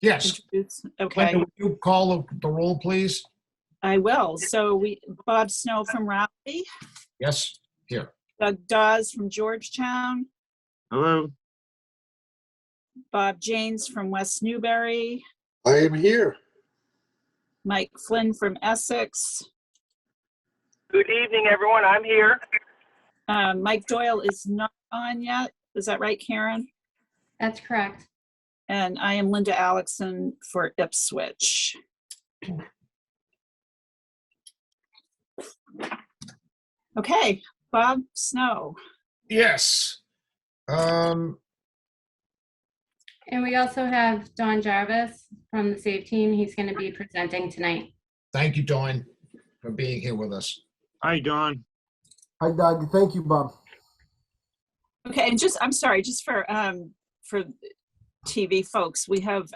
Yes. introduce? Okay, Linda, would you call the roll, please? I will. So Bob Snow from Raleigh, Yes, here. Doug Dawes from Georgetown, Hello. Bob Janes from West Newbury, I am here. Mike Flynn from Essex. Good evening, everyone. I'm here. Mike Doyle is not on yet. Is that right, Karen? That's correct. And I am Linda Alexson for Ipswich. Okay, Bob Snow. Yes. And we also have Don Jarvis from the SAVE team. He's going to be presenting tonight. Thank you, Dawn, for being here with us. Hi, Don. Hi, Doug. Thank you, Bob. Okay, and I'm sorry, just for TV folks, we have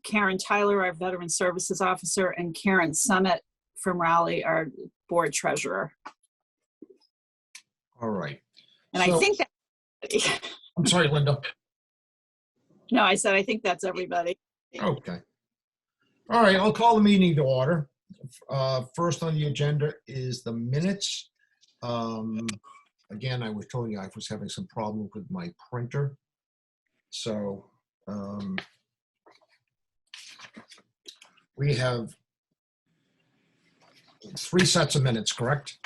Karen Tyler, our Veteran Services Officer, and Karen Summit from Raleigh, our Board Treasurer. All right. And So- I think that, I'm sorry, Linda. no, I said, I think that's everybody. Okay. All right, I'll call the meeting to order. First on the agenda is the minutes. Again, I was telling you I was having some problem with my printer. So we have 3 sets of minutes, correct?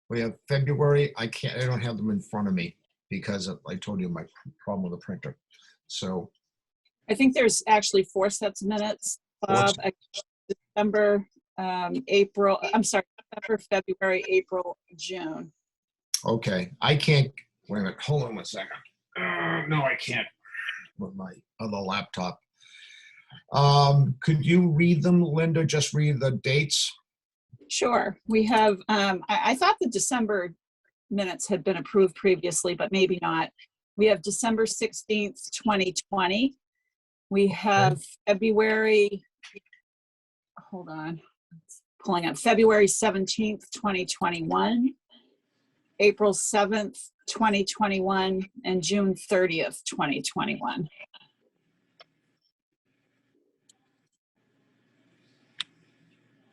We have February. I don't have them in front of me because I told you my problem with the printer. So I think there's actually 4 sets of minutes, Bob. December, April, I'm sorry, December, February, April, June. okay, I can't, wait a minute, hold on one second. No, I can't with my other laptop. Could you read them, Linda? Just read the dates? Sure. We have, I thought the December minutes had been approved previously, but maybe not. We have December 16th, 2020. We have February, hold on, it's pulling up, February 17th, 2021, April 7th, 2021, and June 30th, 2021.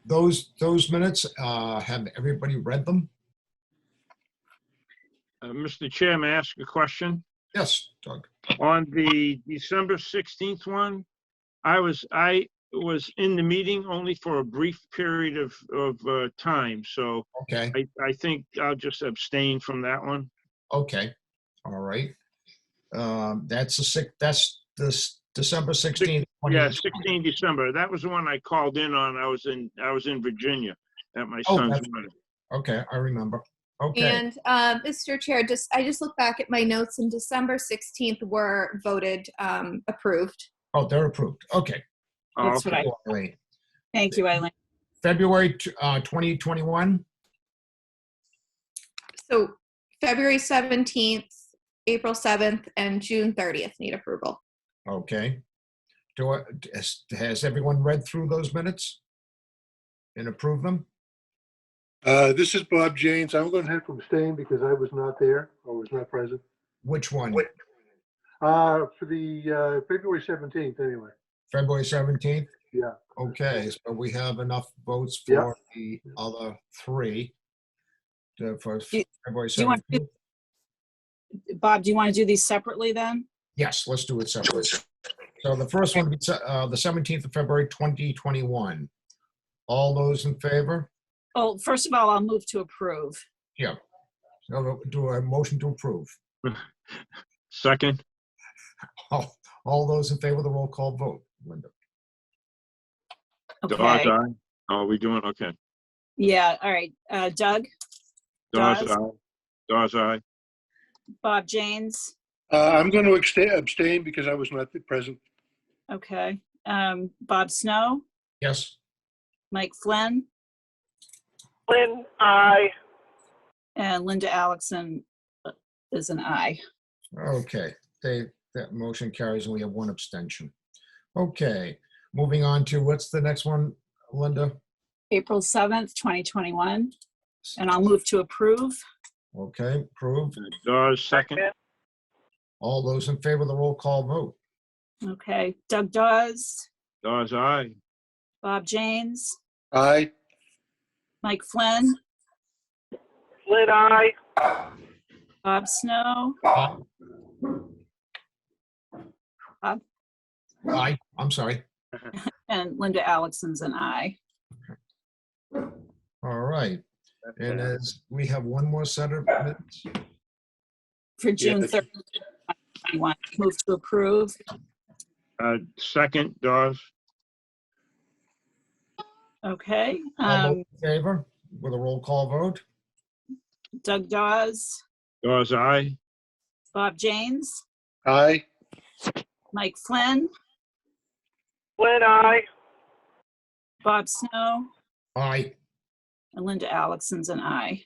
Those minutes, have everybody read them? Mr. Chair, may I ask a question? Yes, Doug. On the December 16th one, I was in the meeting only for a brief period of time, so Okay, I think I'll just abstain from that one. okay, all right. That's the December 16th. Yeah, 16 December. That was the one I called in on. I was in Virginia at my Oh, son's that's- wedding. Okay, I remember. Okay, And Mr. Chair, I just looked back at my notes, and December 16th were voted approved. oh, they're approved. Okay. Oh, That's what okay. I, Wait. thank you, Eileen. February 2021? So February 17th, April 7th, and June 30th need approval. Okay. Has everyone read through those minutes and approved them? This is Bob Janes. I'm going to have to abstain because I was not there or was not present. Which one? For the February 17th, anyway. February 17th? Yeah. Okay, so we have enough votes Yeah. for the other 3. For Do- February do you want 17th? Bob, do you want to do these separately then? Yes, let's do it separately. So the first one, the 17th of February, 2021. All those in favor? Oh, first of all, I'll move to approve. Yeah. So do a motion to approve. Second. All those in favor of the roll call vote, Linda? Dawes, Okay. aye. Oh, are we doing? Okay. Yeah, all right. Doug, Dawes, Dawes? aye. Dawes, aye. Bob Janes. I'm going to abstain because I was not present. Okay. Bob Snow, Yes. Mike Flynn, Flynn, aye. and Linda Alexson is an aye. Okay, that motion carries and we have 1 abstention. Okay, moving on to, what's the next one, Linda? April 7th, 2021. And I'll move to approve. Okay, approved. Dawes, second. All those in favor of the roll call vote? Okay. Doug Dawes, Dawes, aye. Bob Janes, Aye. Mike Flynn, Flynn, aye. Bob Snow, Aye, I'm sorry. and Linda Alexon's an aye. All right. And as we have one more set of minutes. For June that's- 3rd, 2021. Move to approve. Second, Dawes. Okay. All those in favor with a roll call vote? Doug Dawes, Dawes, aye. Bob Janes, Aye. Mike Flynn, Flynn, aye. Bob Snow, Aye. and Linda Alexon's an aye.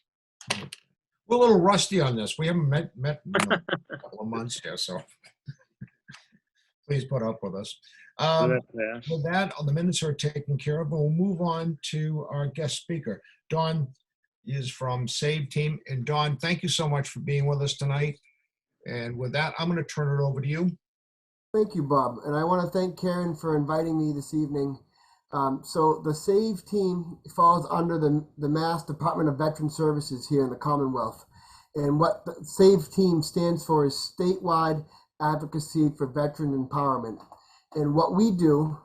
We're a little rusty on this. We haven't met in a couple of months here, so please put up with us. So that passed. With that, the minutes are taken care of. We'll move on to our guest speaker. Dawn is from Save Team. And Dawn, thank you so much for being with us tonight. And with that, I'm going to turn it over to you. Thank you, Bob. And I want to thank Karen for inviting me this evening. So the SAVE team falls under the Mass Department of Veteran Services here in the Commonwealth. And what the SAVE team stands for is Statewide Advocacy for Veteran Empowerment. And what we do,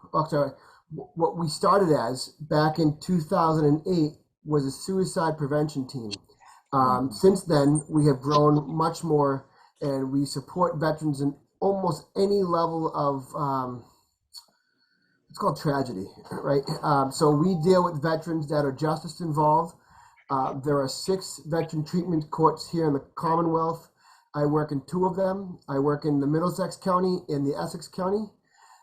what we started as back in 2008 was a suicide prevention team. Since then, we have grown much more, and we support veterans in almost any level of it's called tragedy, right? So we deal with veterans that are justice involved. There are 6 veteran treatment courts here in the Commonwealth. I work in 2 of them. I work in the Middlesex County and the Essex County.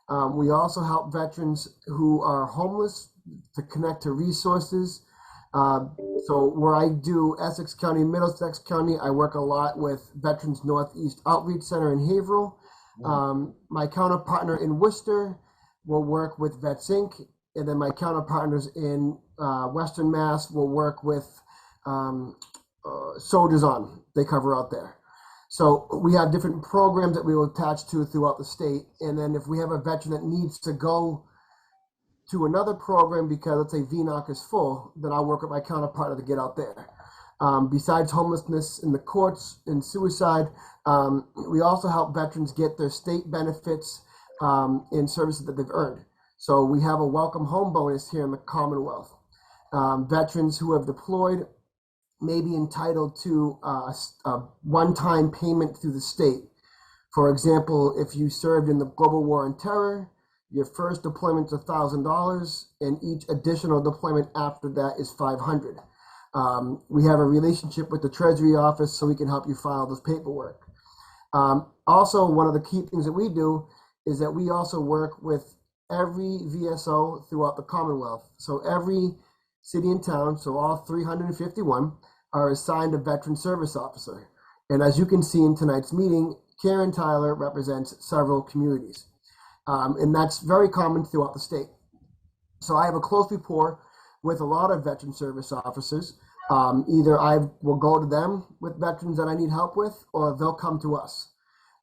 We also help veterans who are homeless to connect to resources. So where I do Essex County, Middlesex County, I work a lot with Veterans Northeast Outreach Center in Haverhill. My counterpartner in Worcester will work with Vets Inc. And then my counterpartners in Western Mass will work with Soldiers On. They cover out there. So we have different programs that we will attach to throughout the state. And then if we have a veteran that needs to go to another program because, let's say, VNOC is full, then I'll work with my counterpart to get out there. Besides homelessness in the courts and suicide, we also help veterans get their state benefits in services that they've earned. So we have a welcome home bonus here in the Commonwealth. Veterans who have deployed may be entitled to a one-time payment through the state. For example, if you served in the global war on terror, your first deployment is $1,000, and each additional deployment after that is $500. We have a relationship with the Treasury Office so we can help you file this paperwork. Also, one of the key things that we do is that we also work with every VSO throughout the Commonwealth. So every city and town, so all 351, are assigned a veteran service officer. And as you can see in tonight's meeting, Karen Tyler represents several communities. And that's very common throughout the state. So I have a close rapport with a lot of veteran service officers. Either I will go to them with veterans that I need help with, or they'll come to us.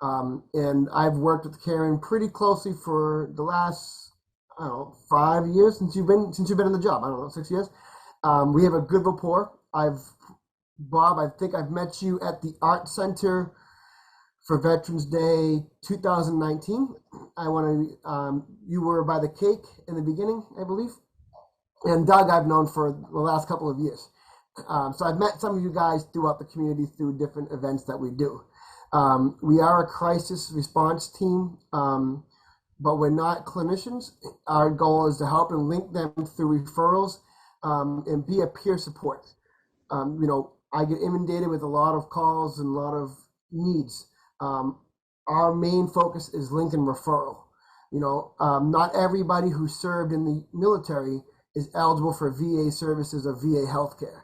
And I've worked with Karen pretty closely for the last, 5 years since you've been in the job. 6 years. We have a good rapport. Bob, I think I've met you at the Art Center for Veterans Day 2019. You were by the cake in the beginning, I believe. And Doug, I've known for the last couple of years. So I've met some of you guys throughout the community through different events that we do. We are a crisis response team, but we're not clinicians. Our goal is to help and link them through referrals and be a peer support. I get inundated with a lot of calls and a lot of needs. Our main focus is link and referral. Not everybody who served in the military is eligible for VA services or VA healthcare.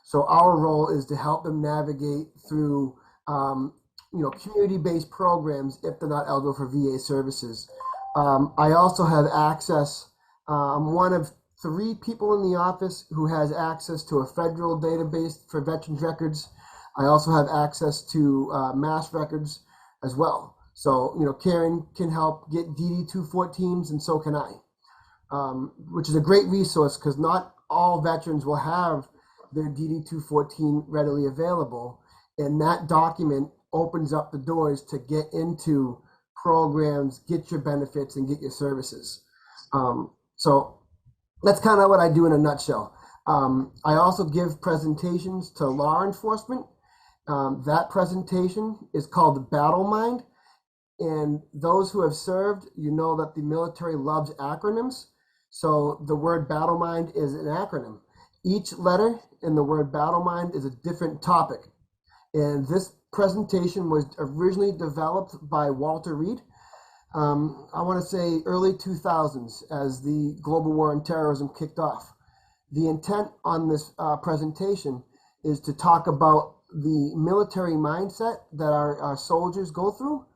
So our role is to help them navigate through, community-based programs if they're not eligible for VA services. I also have access. I'm one of 3 people in the office who has access to a federal database for veterans records. I also have access to mass records as well. So, Karen can help get DD-214s, and so can I. which is a great resource because not all veterans will have their DD-214 readily available. And that document opens up the doors to get into programs, get your benefits, and get your services. So that's kind of what I do in a nutshell. I also give presentations to law enforcement. That presentation is called Battle Mind. And those who have served, you know that the military loves acronyms. So the word Battle Mind is an acronym. Each letter in the word Battle Mind is a different topic. And this presentation was originally developed by Walter Reed. I want to say early 2000s as the global war on terrorism kicked off. The intent on this presentation is to talk about the military mindset that our soldiers go through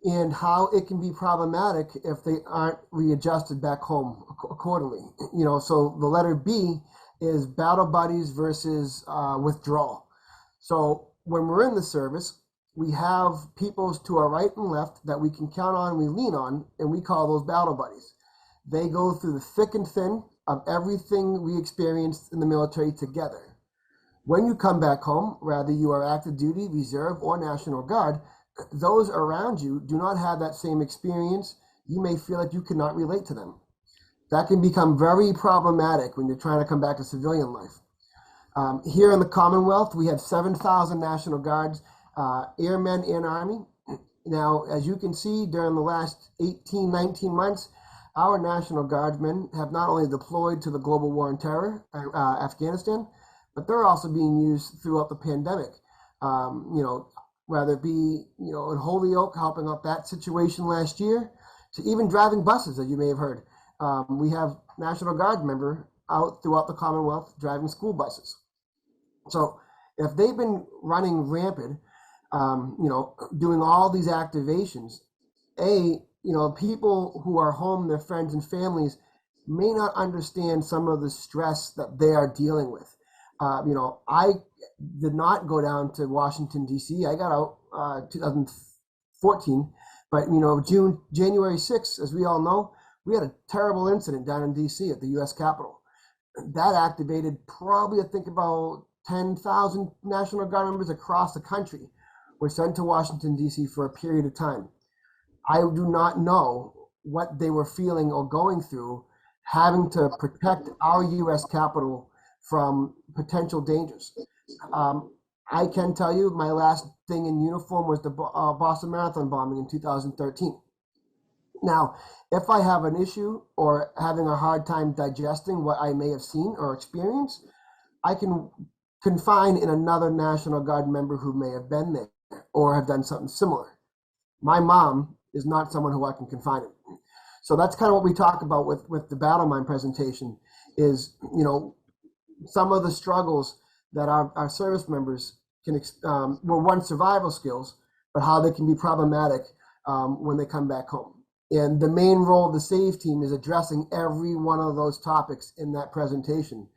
and how it can be problematic if they aren't readjusted back home accordingly. You know, so the letter B is battle buddies versus withdrawal. So when we're in the service, we have people to our right and left that we can count on, we lean on, and we call those battle buddies. They go through the thick and thin of everything we experienced in the military together. When you come back home, whether you are active duty, reserve, or National Guard, those around you do not have that same experience. You may feel like you cannot relate to them. That can become very problematic when you're trying to come back to civilian life. Here in the Commonwealth, we have 7,000 National Guards, airmen and Army. Now, as you can see, during the last 18, 19 months, our National Guardsmen have not only deployed to the global war on terror, Afghanistan, but they're also being used throughout the pandemic. You know, whether it be, you know, in Holyoke, helping out that situation last year, to even driving buses, as you may have heard. We have National Guard member out throughout the Commonwealth driving school buses. So if they've been running rampant, you know, doing all these activations, you know, people who are home, their friends and families may not understand some of the stress that they are dealing with. You know, I did not go down to Washington, D.C. I got out 2014, but, you know, January 6th, as we all know, we had a terrible incident down in D.C. at the U.S. Capitol. That activated probably, I think, about 10,000 National Guard members across the country were sent to Washington, D.C. for a period of time. I do not know what they were feeling or going through having to protect our U.S. Capitol from potential dangers. I can tell you my last thing in uniform was the Boston Marathon bombing in 2013. Now, if I have an issue or having a hard time digesting what I may have seen or experienced, I can confine in another National Guard member who may have been there or have done something similar. My mom is not someone who I can confine in. So that's kind of what we talk about with the Battle Mind presentation is, you know, some of the struggles that our service members can, were one, survival skills, but how they can be problematic when they come back home. And the main role of the SAVE team is addressing every one of those topics in that presentation.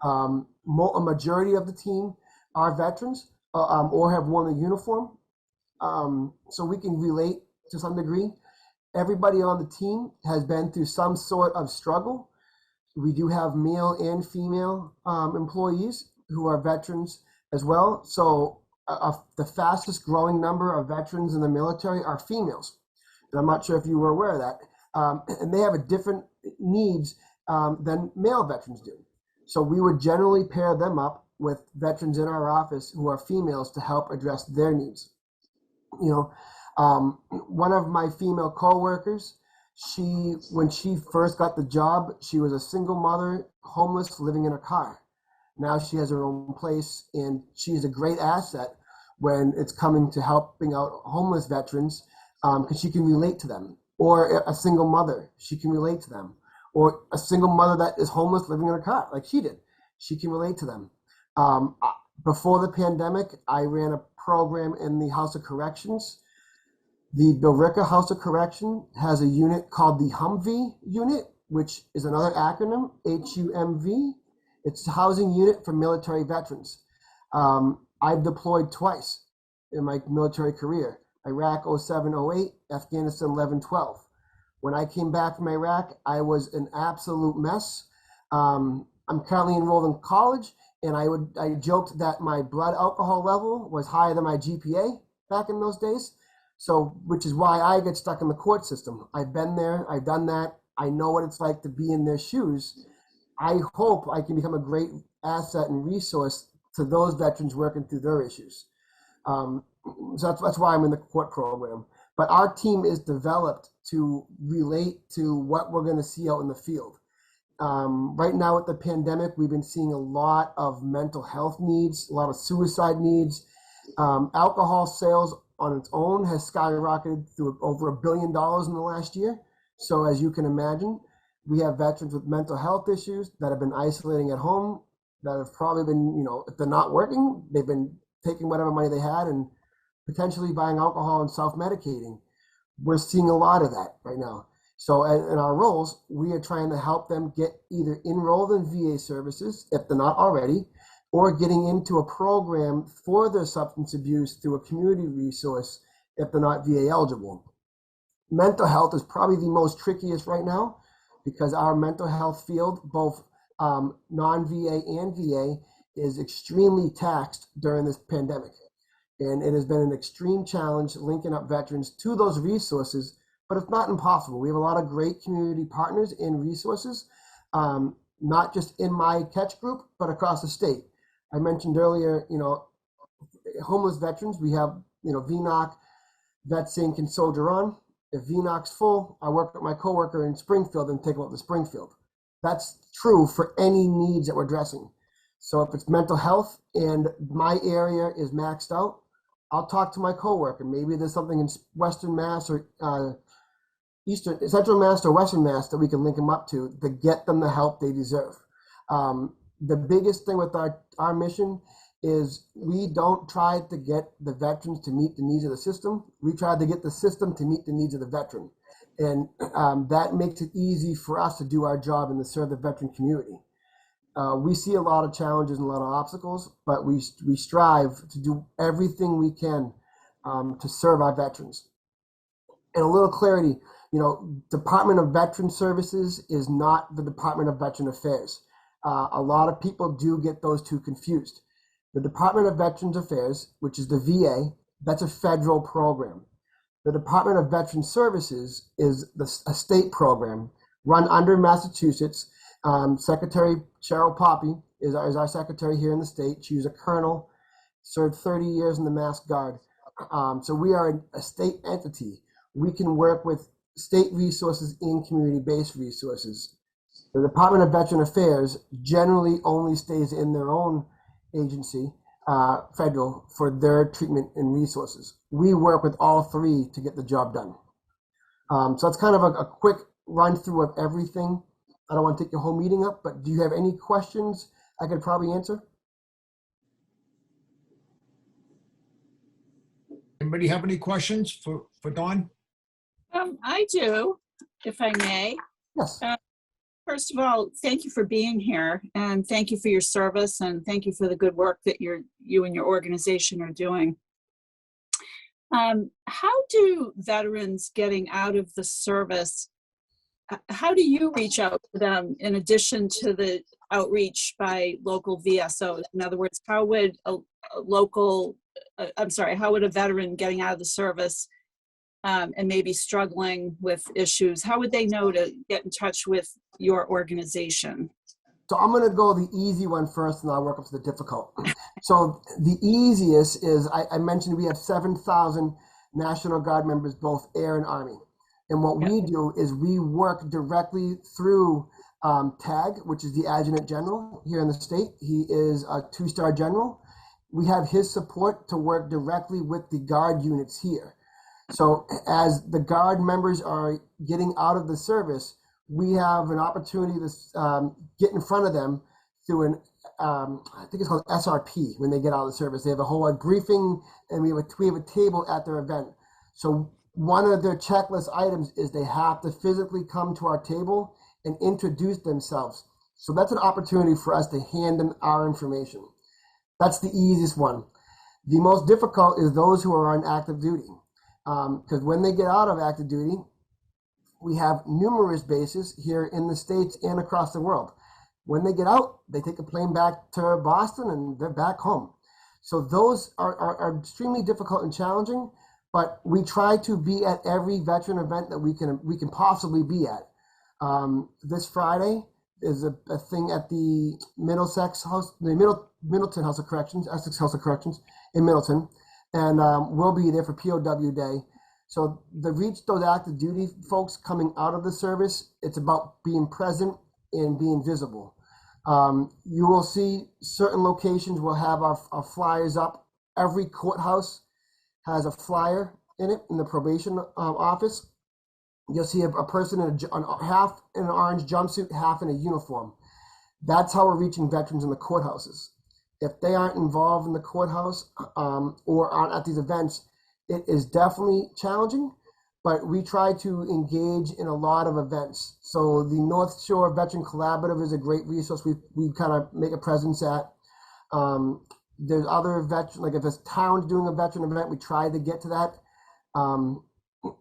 A majority of the team are veterans or have worn a uniform, so we can relate to some degree. Everybody on the team has been through some sort of struggle. We do have male and female employees who are veterans as well. So the fastest growing number of veterans in the military are females. And I'm not sure if you were aware of that. And they have a different needs than male veterans do. So we would generally pair them up with veterans in our office who are females to help address their needs. You know, one of my female coworkers, when she first got the job, she was a single mother, homeless, living in a car. Now she has her own place, and she's a great asset when it's coming to helping out homeless veterans, because she can relate to them. Or a single mother, she can relate to them. Or a single mother that is homeless, living in a car, like she did. She can relate to them. Before the pandemic, I ran a program in the House of Corrections. The Billerica House of Correction has a unit called the Humvee unit, which is another acronym, HUMV. It's a housing unit for military veterans. I've deployed twice in my military career. Iraq 07-08, Afghanistan 11-12. When I came back from Iraq, I was an absolute mess. I'm currently enrolled in college, and I joked that my blood alcohol level was higher than my GPA back in those days. So, which is why I get stuck in the court system. I've been there, I've done that. I know what it's like to be in their shoes. I hope I can become a great asset and resource to those veterans working through their issues. So that's why I'm in the court program. But our team is developed to relate to what we're going to see out in the field. Right now with the pandemic, we've been seeing a lot of mental health needs, a lot of suicide needs. Alcohol sales on its own has skyrocketed through over $1 billion in the last year. So as you can imagine, we have veterans with mental health issues that have been isolating at home, that have probably been, if they're not working, they've been taking whatever money they had and potentially buying alcohol and self-medicating. We're seeing a lot of that right now. So in our roles, we are trying to help them get either enrolled in VA services, if they're not already, or getting into a program for their substance abuse through a community resource if they're not VA eligible. Mental health is probably the most trickiest right now because our mental health field, both non-VA and VA, is extremely taxed during this pandemic. And it has been an extreme challenge linking up veterans to those resources, but it's not impossible. We have a lot of great community partners and resources, not just in my catch group, but across the state. I mentioned earlier, homeless veterans, we have, VNOC, VetSync, and Soldier On. If VNOC's full, I work with my coworker in Springfield and take them up to Springfield. That's true for any needs that we're addressing. So if it's mental health and my area is maxed out, I'll talk to my coworker. Maybe there's something in Western Mass or Central Mass or Western Mass that we can link them up to get them the help they deserve. The biggest thing with our mission is we don't try to get the veterans to meet the needs of the system. We try to get the system to meet the needs of the veteran. And that makes it easy for us to do our job and to serve the veteran community. We see a lot of challenges and a lot of obstacles, but we strive to do everything we can to serve our veterans. And a little clarity, Department of Veteran Services is not the Department of Veteran Affairs. A lot of people do get those two confused. The Department of Veterans Affairs, which is the VA, that's a federal program. The Department of Veteran Services is a state program run under Massachusetts. Secretary Cheryl Poppy is our secretary here in the state. She was a colonel, served 30 years in the Mass Guard. So we are a state entity. We can work with state resources and community-based resources. The Department of Veteran Affairs generally only stays in their own agency, federal, for their treatment and resources. We work with all three to get the job done. So that's kind of a quick run through of everything. I don't want to take your whole meeting up, but do you have any questions I could probably answer? Anybody have any questions for Dawn? I do, if I may. Yes. First of all, thank you for being here, and thank you for your service, and thank you for the good work that you and your organization are doing. How do veterans getting out of the service, how do you reach out to them in addition to the outreach by local VSOs? In other words, how would how would a veteran getting out of the service and maybe struggling with issues, how would they know to get in touch with your organization? So I'm going to go the easy one first, and I'll work up to the difficult. So the easiest is, I mentioned we have 7,000 National Guard members, both Air and Army. And what we do is we work directly through TAG, which is the Adjutant General here in the state. He is a 2-star general. We have his support to work directly with the Guard units here. So as the Guard members are getting out of the service, we have an opportunity to get in front of them through I think it's called SRP when they get out of the service. They have a whole briefing, and we have a table at their event. So one of their checklist items is they have to physically come to our table and introduce themselves. So that's an opportunity for us to hand them our information. That's the easiest one. The most difficult is those who are on active duty. Because when they get out of active duty, we have numerous bases here in the States and across the world. When they get out, they take a plane back to Boston and they're back home. So those are extremely difficult and challenging, but we try to be at every veteran event that we can possibly be at. This Friday is a thing at the Middlesex House, the Middleton House of Corrections, Essex House of Corrections in Middleton, and we'll be there for POW Day. So the reach those active duty folks coming out of the service, it's about being present and being visible. You will see certain locations will have our flyers up. Every courthouse has a flyer in it in the probation office. You'll see a person half in an orange jumpsuit, half in a uniform. That's how we're reaching veterans in the courthouses. If they aren't involved in the courthouse or aren't at these events, it is definitely challenging, but we try to engage in a lot of events. So the North Shore Veteran Collaborative is a great resource we kind of make a presence at. There's other veteran, like if a town's doing a veteran event, we try to get to that.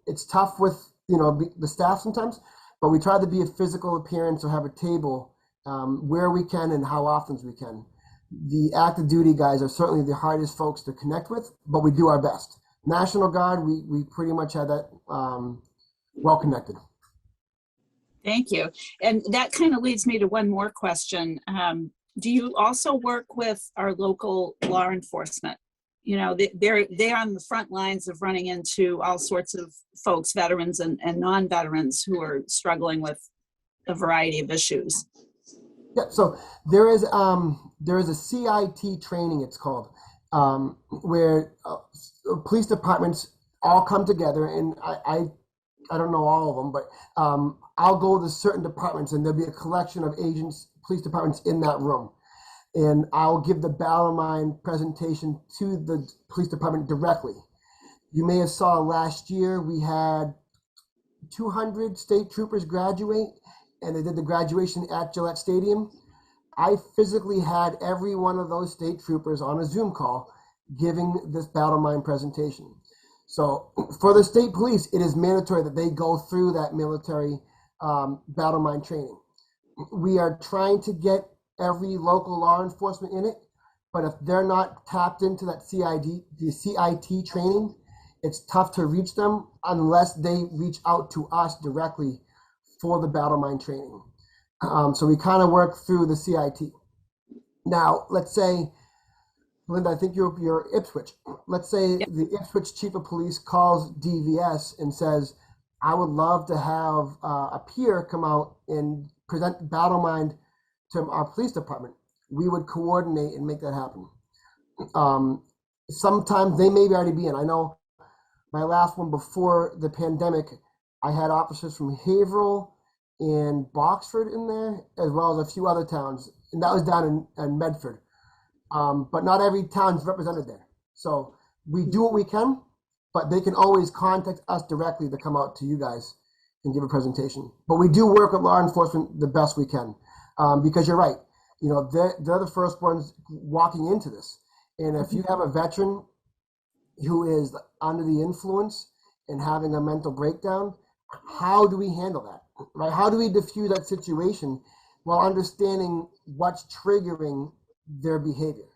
It's tough with the staff sometimes, but we try to be a physical appearance or have a table where we can and how often we can. The active duty guys are certainly the hardest folks to connect with, but we do our best. National Guard, we pretty much have that well connected. Thank you. And that kind of leads me to one more question. Do you also work with our local law enforcement? They're on the front lines of running into all sorts of folks, veterans and non-veterans, who are struggling with a variety of issues. Yeah, so there is a CIT training, it's called, where police departments all come together, and I don't know all of them, but I'll go to certain departments and there'll be a collection of agents, police departments in that room. And I'll give the battle mind presentation to the police department directly. You may have saw last year we had 200 state troopers graduate, and they did the graduation at Gillette Stadium. I physically had every one of those state troopers on a Zoom call giving this battle mind presentation. So for the state police, it is mandatory that they go through that military battle mind training. We are trying to get every local law enforcement in it, but if they're not tapped into that the CIT training, it's tough to reach them unless they reach out to us directly for the battle mind training. So we kind of work through the CIT. Now, let's say, Linda, I think you're Ipswich. Let's say Yep. the Ipswich chief of police calls DVS and says, I would love to have a peer come out and present battle mind to our police department. We would coordinate and make that happen. Sometimes they may already be in. I know my last one before the pandemic, I had officers from Haverhill and Boxford in there, as well as a few other towns, and that was down in Medford. But not every town's represented there. So we do what we can, but they can always contact us directly to come out to you guys and give a presentation. But we do work with law enforcement the best we can, because you're right. They're the first ones walking into this. And if you have a veteran who is under the influence and having a mental breakdown, how do we handle that? Right? How do we diffuse that situation while understanding what's triggering their behavior?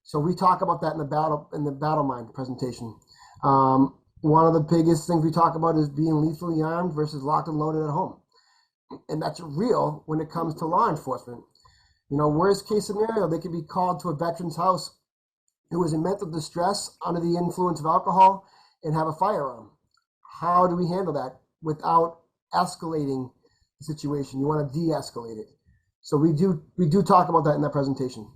So we talk about that in the battle mind presentation. One of the biggest things we talk about is being lethally armed versus locked and loaded at home. And that's real when it comes to law enforcement. Worst case scenario, they could be called to a veteran's house who is in mental distress under the influence of alcohol and have a firearm. How do we handle that without escalating the situation? You want to de-escalate it. So we do talk about that in that presentation.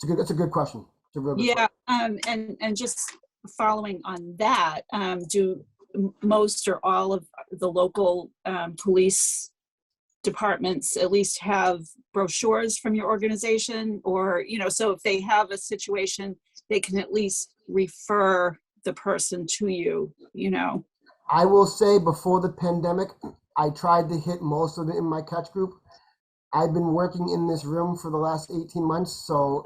It's a good question. It's a real good question. And just following on that, do most or all of the local police departments at least have brochures from your organization, or so if they have a situation, they can at least refer the person to you? I will say, before the pandemic, I tried to hit most of it in my catch group. I've been working in this room for the last 18 months, so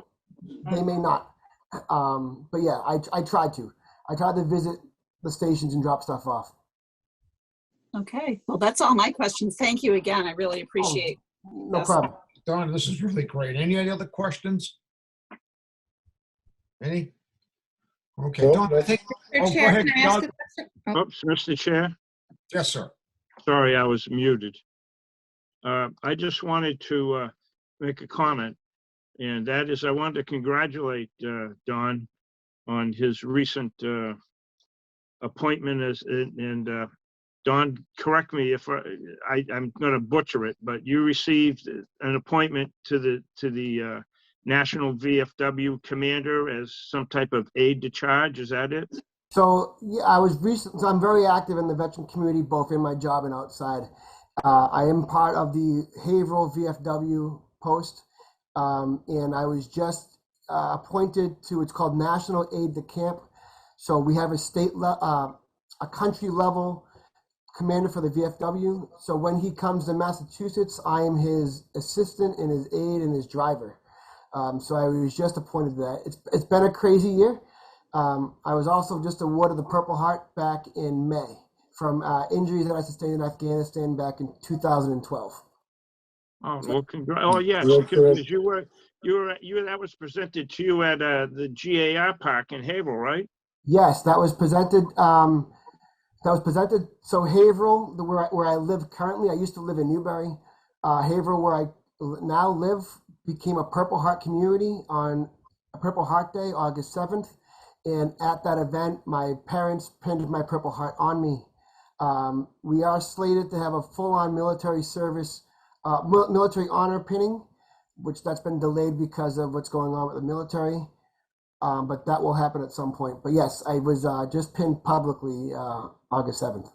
they may not. But yeah, I tried to. I tried to visit the stations and drop stuff off. Okay, well, that's all my questions. Thank you again. I really appreciate No this. problem. Don, this is really great. Any other questions? Any? Okay, No, Don, I think, Mr. oh, go Chair, ahead, can I ask Doug. a question? Oh, Oops, Mr. Chair. Yes, sir. Sorry, I was muted. I just wanted to make a comment, and that is I wanted to congratulate Don on his recent appointment as, and Don, correct me if I'm going to butcher it, but you received an appointment to the National VFW Commander as some type of aide to charge. Is that it? So yeah, so I'm very active in the veteran community, both in my job and outside. I am part of the Haverhill VFW post, and I was just appointed to, it's called National Aide de Camp. So we have a country level commander for the VFW. So when he comes to Massachusetts, I am his assistant and his aide and his driver. So I was just appointed to that. It's been a crazy year. I was also just awarded the Purple Heart back in May from injuries that I sustained in Afghanistan back in 2012. Oh, well, oh, yes, Well, because that was presented to you at the GAR Park in Haverhill, right? Yes, that was presented. So Haverhill, where I live currently, I used to live in Newbury. Haverhill, where I now live, became a Purple Heart community on a Purple Heart Day, August 7th. And at that event, my parents pinned my Purple Heart on me. We are slated to have a full-on military service, military honor pinning, that's been delayed because of what's going on with the military. But that will happen at some point. But yes, I was just pinned publicly August 7th.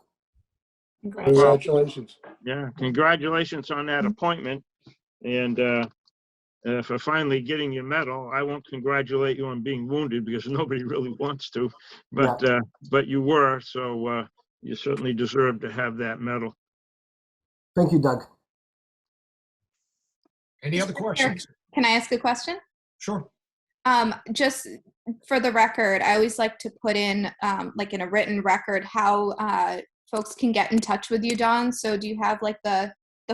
Congratulations. Yeah, congratulations on that appointment. And for finally getting your medal. I won't congratulate you on being wounded because nobody really wants to, but you were, so you certainly deserve to have that medal. Thank you, Doug. Any other questions? can I ask a question? Sure. Just for the record, I always like to put in, like in a written record, how folks can get in touch with you, Don. So do you have like the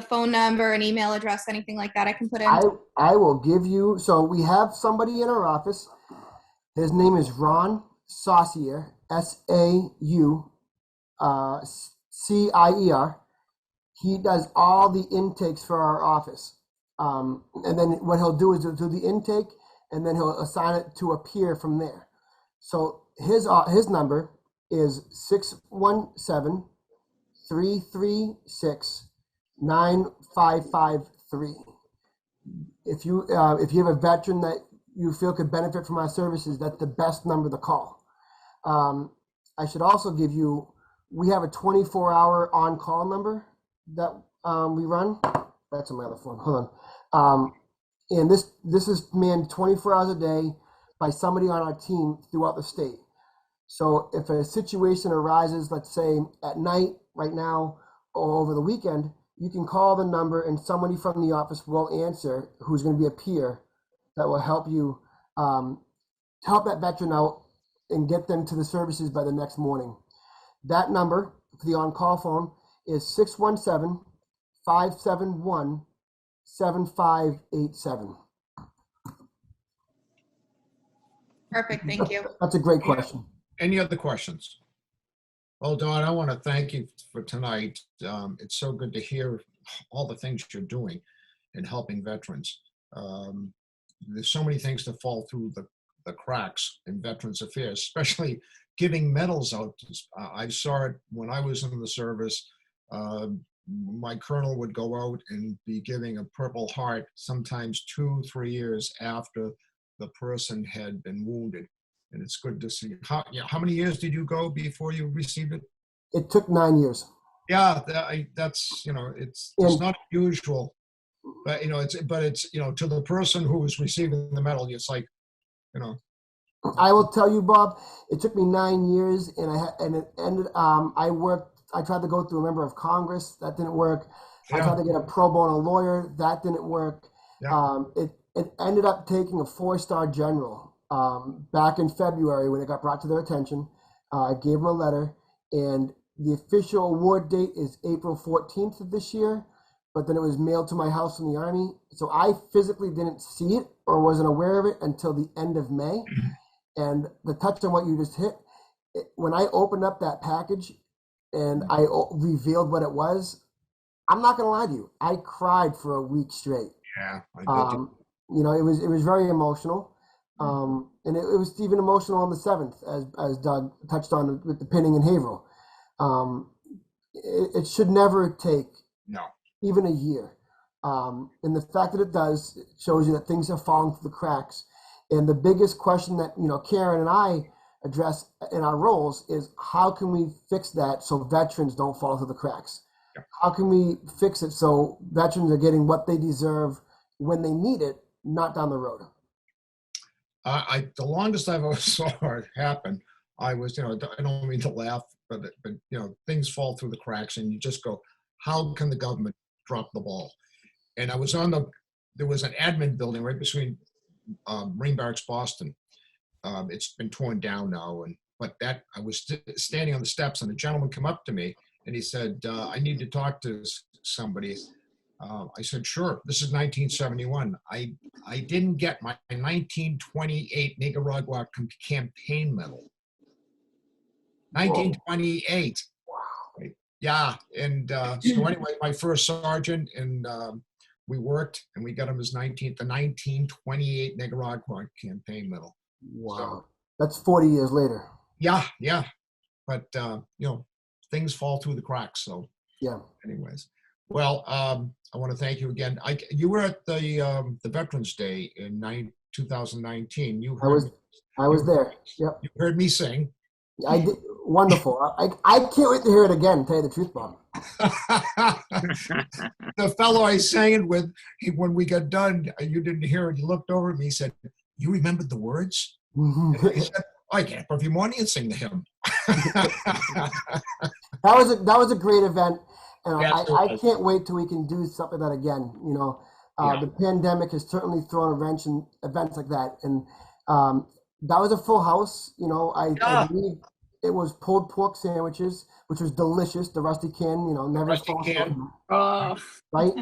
phone number, an email address, anything like that I can put in? I will give you, so we have somebody in our office. His name is Ron Saucier, SAUCIER. He does all the intakes for our office. And then what he'll do is he'll do the intake, and then he'll assign it to a peer from there. So his number is 617-336-9553. If you have a veteran that you feel could benefit from our services, that's the best number to call. I should also give you, we have a 24-hour on-call number that we run. That's on my other phone. Hold on. And this is manned 24 hours a day by somebody on our team throughout the state. So if a situation arises, let's say at night, right now, or over the weekend, you can call the number and somebody from the office will answer, who's going to be a peer that will help you help that veteran out and get them to the services by the next morning. That number for the on-call phone is 617-571-7587. Perfect, thank you. That's a great question. Any other questions? Well, Dawn, I want to thank you for tonight. It's so good to hear all the things you're doing in helping veterans. There's so many things that fall through the cracks in Veterans Affairs, especially giving medals out. I saw it when I was in the service. My colonel would go out and be giving a Purple Heart sometimes 2-3 years after the person had been wounded. And it's good to see. How many years did you go before you received it? It took 9 years. Yeah, that's, it's not usual, but, it's, to the person who was receiving the medal, it's like, I will tell you, Bob, it took me 9 years and it ended, I tried to go through a member of Congress. That didn't work. Yeah. I tried to get a pro bono lawyer. That didn't work. Yeah. It ended up taking a 4-star general back in February when it got brought to their attention. I gave him a letter, and The official award date is April 14th of this year, but then it was mailed to my house in the Army. So I physically didn't see it or wasn't aware of it until the end of May. And the touch on what you just hit, when I opened up that package and I revealed what it was, I'm not going to lie to you, I cried for a week straight. Yeah, I did. You know, it was very emotional. And it was even emotional on the 7th, as Doug touched on with the pinning in Haverhill. It should never take even a year. And the fact that it does shows you that things have fallen through the cracks. And the biggest question that, you know, Karen and I address in our roles is how can we fix that so veterans don't fall through the cracks? How can we fix it so veterans are getting what they deserve when they need it, not down the road? The longest I've ever saw it happen, I was, you know, I don't mean to laugh, but you know, things fall through the cracks and you just go, how can the government drop the ball? And I was there was an admin building right between Marine Barracks, Boston. It's been torn down now, but I was standing on the steps and a gentleman came up to me and he said, I need to talk to somebody. I said, sure, this is 1971. I didn't get my 1928 Nicaragua campaign medal. 1928. Wow. Yeah, and so anyway, my first sergeant, and we worked, and we got him the 1928 Nicaragua campaign medal. Wow, so, that's 40 years later. Yeah, but you know, things fall through the cracks. So yeah. Anyways, well, I want to thank you again. You were at the Veterans Day in 2019. I was there. Yep. You heard me sing. I did. Wonderful. I can't wait to hear it again, to tell you the truth, Bob. The fellow I sang it with, when we got done, you didn't hear it. He looked over at me. He said, "You remembered the words?" And I said, "I get up every morning and sing the hymn." That was a great event, and Yes, I can't wait till we can do something like that again. You know, the pandemic has certainly thrown a wrench in events like that, and that was a full house. You know, I believe it was pulled pork sandwiches, which was delicious. The rusty can, you know, never falls short. Oh. Right?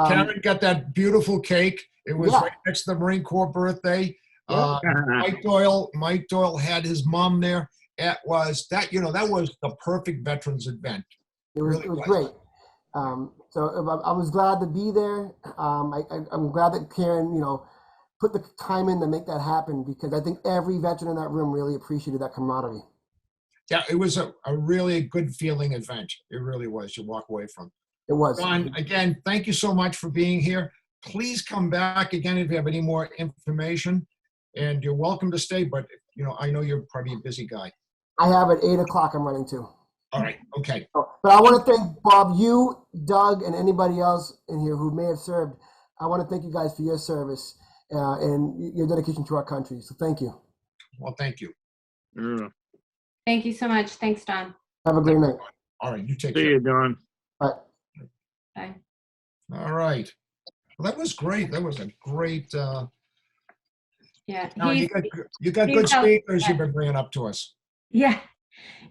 Karen got that beautiful cake. It was right next to the Marine Corps birthday. Mike Doyle had his mom there. It was that, you know, that was the perfect veterans event. It was great. So I was glad to be there. I'm glad that Karen, you know, put the time in to make that happen, because I think every veteran in that room really appreciated that camaraderie. Yeah, it was a really good feeling event. It really was. You walk away from. It was. Don, again, thank you so much for being here. Please come back again if you have any more information, and you're welcome to stay. But you know, I know you're probably a busy guy. I have at 8 o'clock. I'm running to. All right. Okay. But I want to thank Bob, you, Doug, and anybody else in here who may have served. I want to thank you guys for your service and your dedication to our country. So thank you. Well, thank you. Thank you so much. Thanks, Don. Have a great night. All right. You take See care. you, Don. Bye. Bye. All right. Well, that was great. That was a great. Yeah. Now, you got good speakers you've been bringing up to us. Yeah.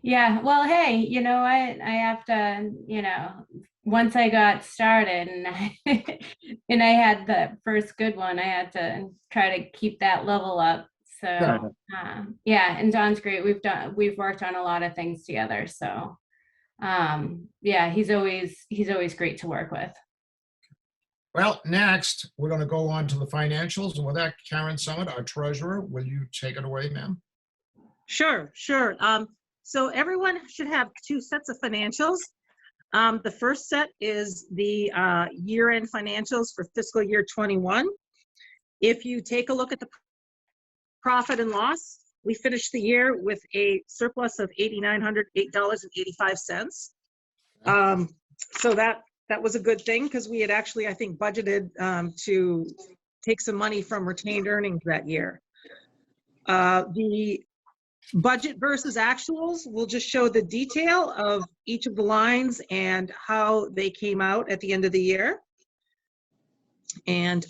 Yeah. Well, hey, you know, I have to, you know, once I got started and I had the first good one, I had to try to keep that level up. So yeah, and Don's great. We've worked on a lot of things together. So yeah, he's always great to work with. Well, next we're going to go on to the financials, and with that, Karen Summit, our treasurer, will you take it away, ma'am? Sure. So everyone should have two sets of financials. The first set is the year-end financials for fiscal year 21. If you take a look at the profit and loss, we finished the year with a surplus of $8,908.85. So that was a good thing, because we had actually, I think, budgeted to take some money from retained earnings that year. The budget versus actuals will just show the detail of each of the lines and how they came out at the end of the year. And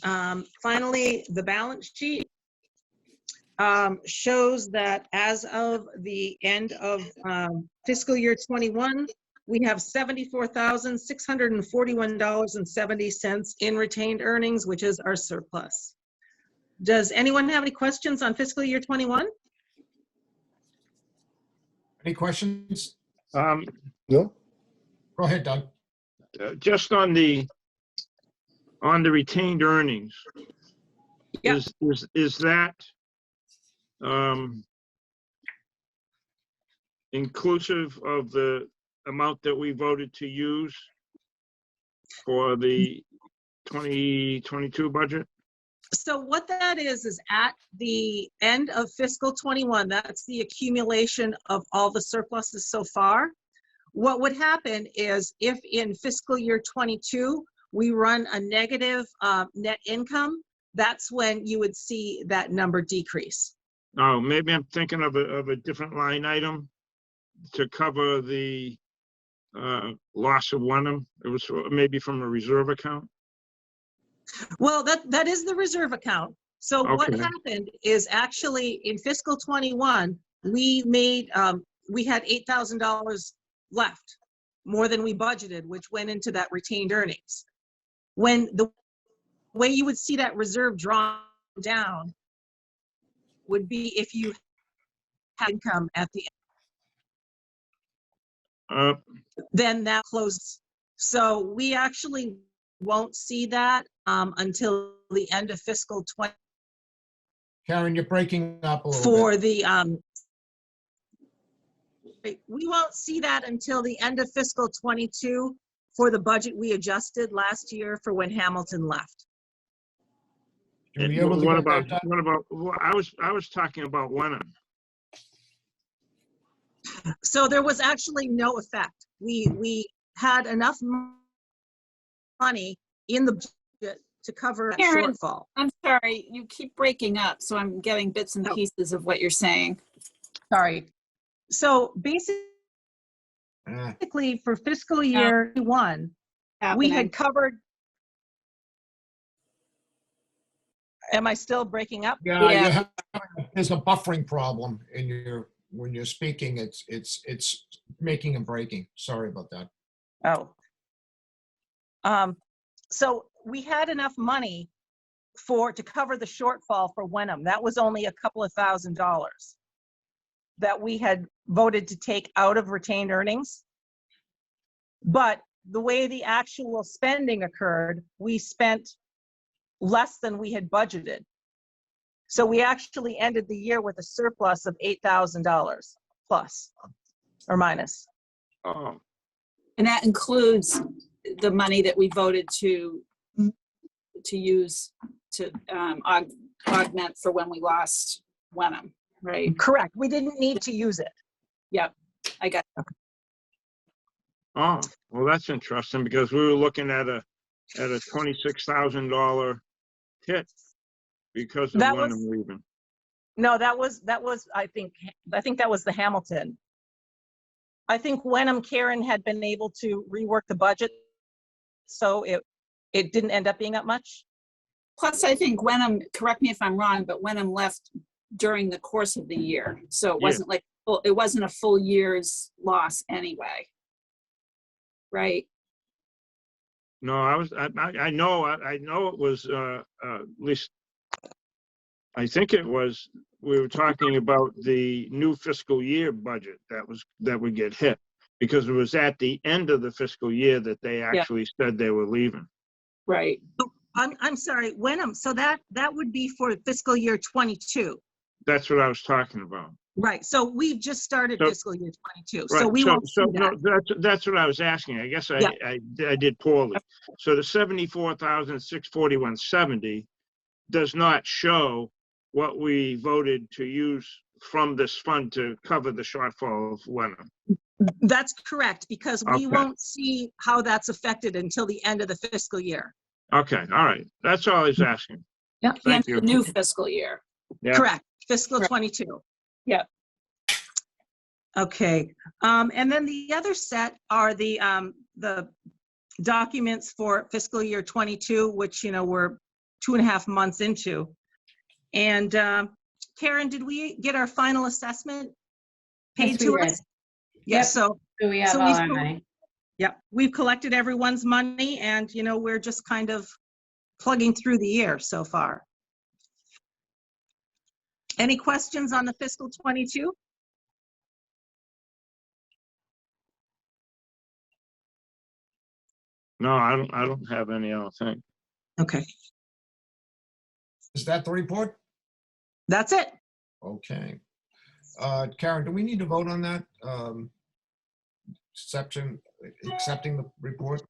finally, the balance sheet. shows that as of the end of fiscal year 21, we have $74,641.70 in retained earnings, which is our surplus. Does anyone have any questions on fiscal year 21? Any questions? Um, No? Go ahead, Doug. just on the retained earnings. Yep. Is that inclusive of the amount that we voted to use for the 2022 budget? So what that is at the end of fiscal 21, that's the accumulation of all the surpluses so far. What would happen is if in fiscal year 22, we run a negative net income, that's when you would see that number decrease. Oh, maybe I'm thinking of a different line item to cover the loss of Wenham. It was maybe from a reserve account. Well, that is the reserve account. So what Okay. happened is actually in fiscal 21, we made, we had $8,000 left, more than we budgeted, which went into that retained earnings. When the way you would see that reserve drawn down would be if you had income at the end, then that closes. So we actually won't see that until the end of fiscal 20 Karen, you're breaking up a little for bit. the we won't see that until the end of fiscal 22 for the budget we adjusted last year for when Hamilton left. Are we able to What get about, that done? well, I was talking about Wenham. So there was actually no effect. We had enough money in the budget to cover that Karen, shortfall. I'm sorry, you keep breaking up, so I'm getting bits and Oh. pieces of what you're saying. Sorry. So basically for fiscal year 1, we Happening. had covered. Am I still breaking up? Yeah, Yeah. there's a buffering problem in your, when you're speaking, it's making and breaking. Sorry about that. Oh. So we had enough money to cover the shortfall for Wenham. That was only a couple of $1,000s that we had voted to take out of retained earnings. But the way the actual spending occurred, we spent less than we had budgeted. So we actually ended the year with a surplus of $8,000 plus or minus. Oh, And that includes the money that we voted to use to augment for when we lost Wenham, right? Correct. We didn't need to use it. Yep, I got oh, well, that's interesting because we were looking at a $26,000 hit because of That Wenham was- leaving. No, that was I think that was the Hamilton. I think Wenham Karen had been able to rework the budget, so it didn't end up being that much. Plus, I think Wenham, correct me if I'm wrong, but Wenham left during the course of the year. So it Yeah. wasn't like, it wasn't a full year's loss anyway. Right? No, I know it was, at least, I think it was, we were talking about the new fiscal year budget that would get hit because it was at the end of the fiscal year that they actually said they were leaving. Right. I'm sorry, Wenham. So that would be for fiscal year 22. That's what I was talking about. Right. So we've just started So- fiscal year 22. Right. So we won't see that. No, that's what I was asking. I guess I did poorly. So the 74,641.70 does not show what we voted to use from this fund to cover the shortfall of Wenham. That's correct, because we Okay. won't see how that's affected until the end of the fiscal year. Okay, all right. That's all I was asking. Yeah. Thank The you. new fiscal year. Yeah. Correct. Fiscal Correct. 22. Yep. Okay. And then the other set are the documents for fiscal year 22, which, we're 2.5 months into. And Karen, did we get our final assessment Yes, paid we to did. us? Yes, Yep. So we have so all we've our col- money. yeah, we've collected everyone's money and, we're just kind of plugging through the year so far. Any questions on the fiscal 22? No, I don't have any other thing. Okay, Is that the report? that's it. Okay. Karen, do we need to vote on that? Accepting the report?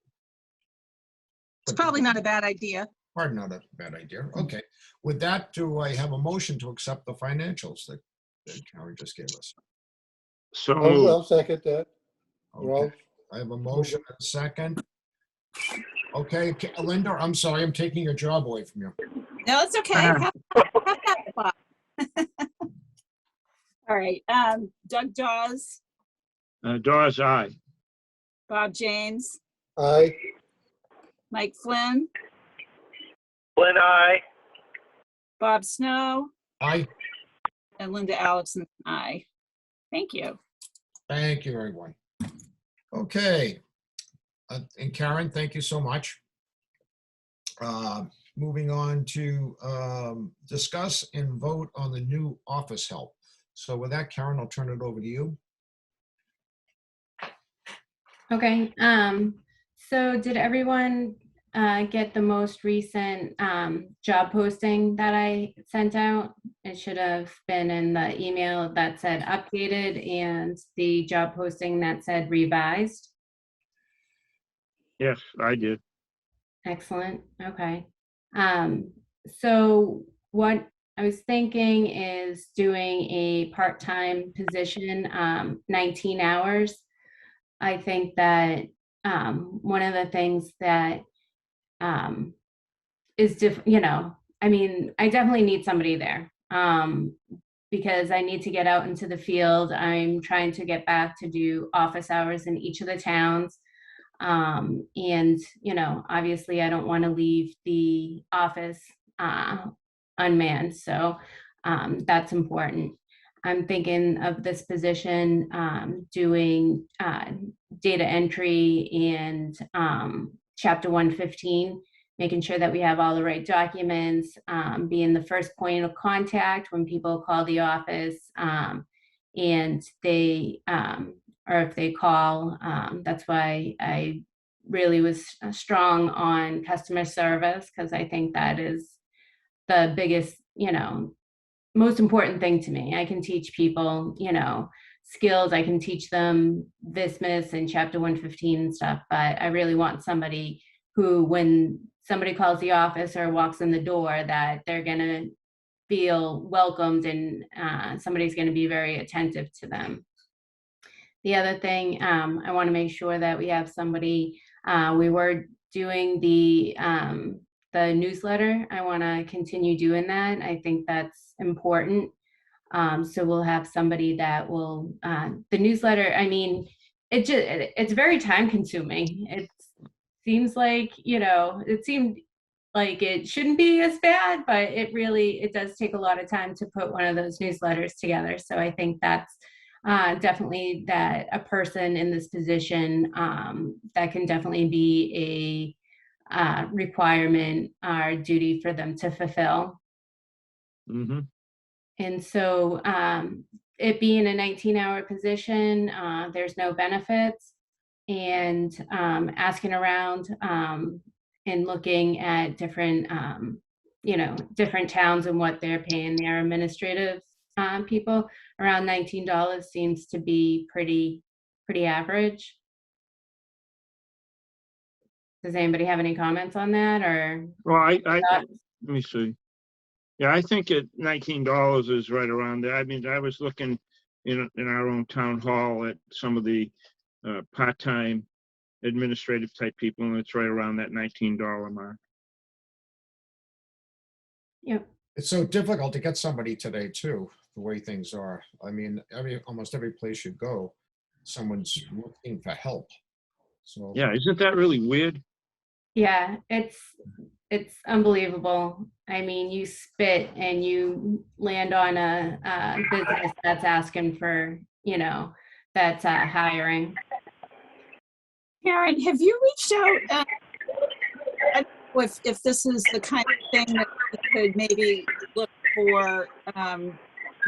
It's probably not a bad idea. Pardon, not a bad idea. Okay. With that, do I have a motion to accept the financials that Karen just gave us? So I'll moved. second that. Ralph? Okay. I have a motion and a second. Okay, Linda, I'm sorry, I'm taking your job away from you. No, it's okay. Uh-huh. Have that, Bob. All right, Doug Dawes, Dawes, aye. Bob James, Aye. Mike Flynn, Flynn, aye. Bob Snow, Aye. and Linda Allison, aye. Thank you. Thank you, everyone. Okay. And Karen, thank you so much. Moving on to discuss and vote on the new office help. So with that, Karen, I'll turn it over to you. Okay, so did everyone get the most recent job posting that I sent out? It should have been in the email that said updated and the job posting that said revised. Yes, I did. Excellent, okay. So what I was thinking is doing a part-time position, 19 hours. I think that one of the things that is I mean, I definitely need somebody there because I need to get out into the field. I'm trying to get back to do office hours in each of the towns. And, obviously I don't want to leave the office unmanned. So that's important. I'm thinking of this position doing data entry and Chapter 115, making sure that we have all the right documents, being the first point of contact when people call the office and they, or if they call. That's why I really was strong on customer service, because I think that is the biggest, most important thing to me. I can teach people, skills. I can teach them this, and Chapter 115 and stuff, but I really want somebody who, when somebody calls the office or walks in the door, that they're going to feel welcomed and somebody's going to be very attentive to them. The other thing, I want to make sure that we have somebody, we were doing the newsletter. I want to continue doing that. I think that's important. So we'll have somebody that will, the newsletter, I mean, it's very time consuming. It seems like, it seemed like it shouldn't be as bad, but it does take a lot of time to put one of those newsletters together. So I think that's definitely that a person in this position that can definitely be a requirement or duty for them to fulfill. Mm-hmm. And so it being a 19-hour position, there's no benefits, and asking around and looking at different, different towns and what they're paying their administrative people, around $19 seems to be pretty average. Does anybody have any comments on that, or? Well, let me see. Yeah, I think at $19 is right around there. I mean, I was looking in our own town hall at some of the part-time administrative type people, and it's right around that $19 mark. Yep. It's so difficult to get somebody today too, the way things are. I mean, almost every place you go, someone's looking for help. So Yeah, isn't that really weird? Yeah, it's unbelievable. I mean, you spit and you land on a business that's asking for, that's hiring. Karen, have you reached out? I don't know if this is the kind of thing that we could maybe look for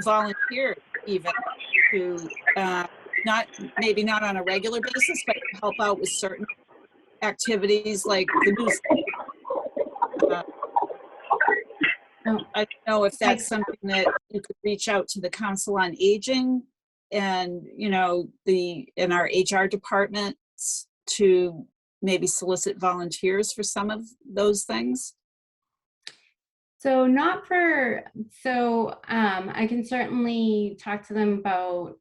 volunteers even to maybe not on a regular basis, but help out with certain activities like the news. I don't know if that's something that you could reach out to the Council on Aging and, in our HR departments to maybe solicit volunteers for some of those things. So I can certainly talk to them about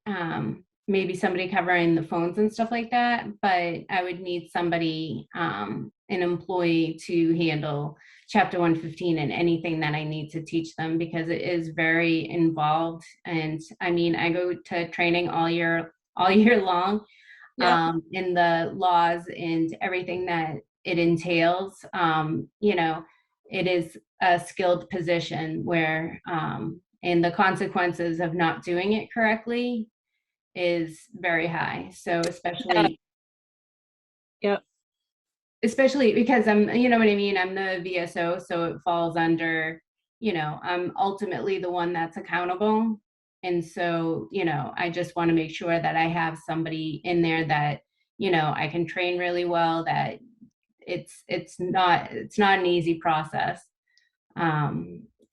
maybe somebody covering the phones and stuff like that, but I would need somebody, an employee to handle Chapter 115 and anything that I need to teach them, because it is very involved. And I mean, I go to training all year long. Yeah. In the laws and everything that it entails. It is a skilled position where, and the consequences of not doing it correctly is very high. So especially, Yep. especially because I'm, you know what I mean? I'm the VSO, so it falls under, I'm ultimately the one that's accountable. And so, I just want to make sure that I have somebody in there that, I can train really well, that it's not an easy process.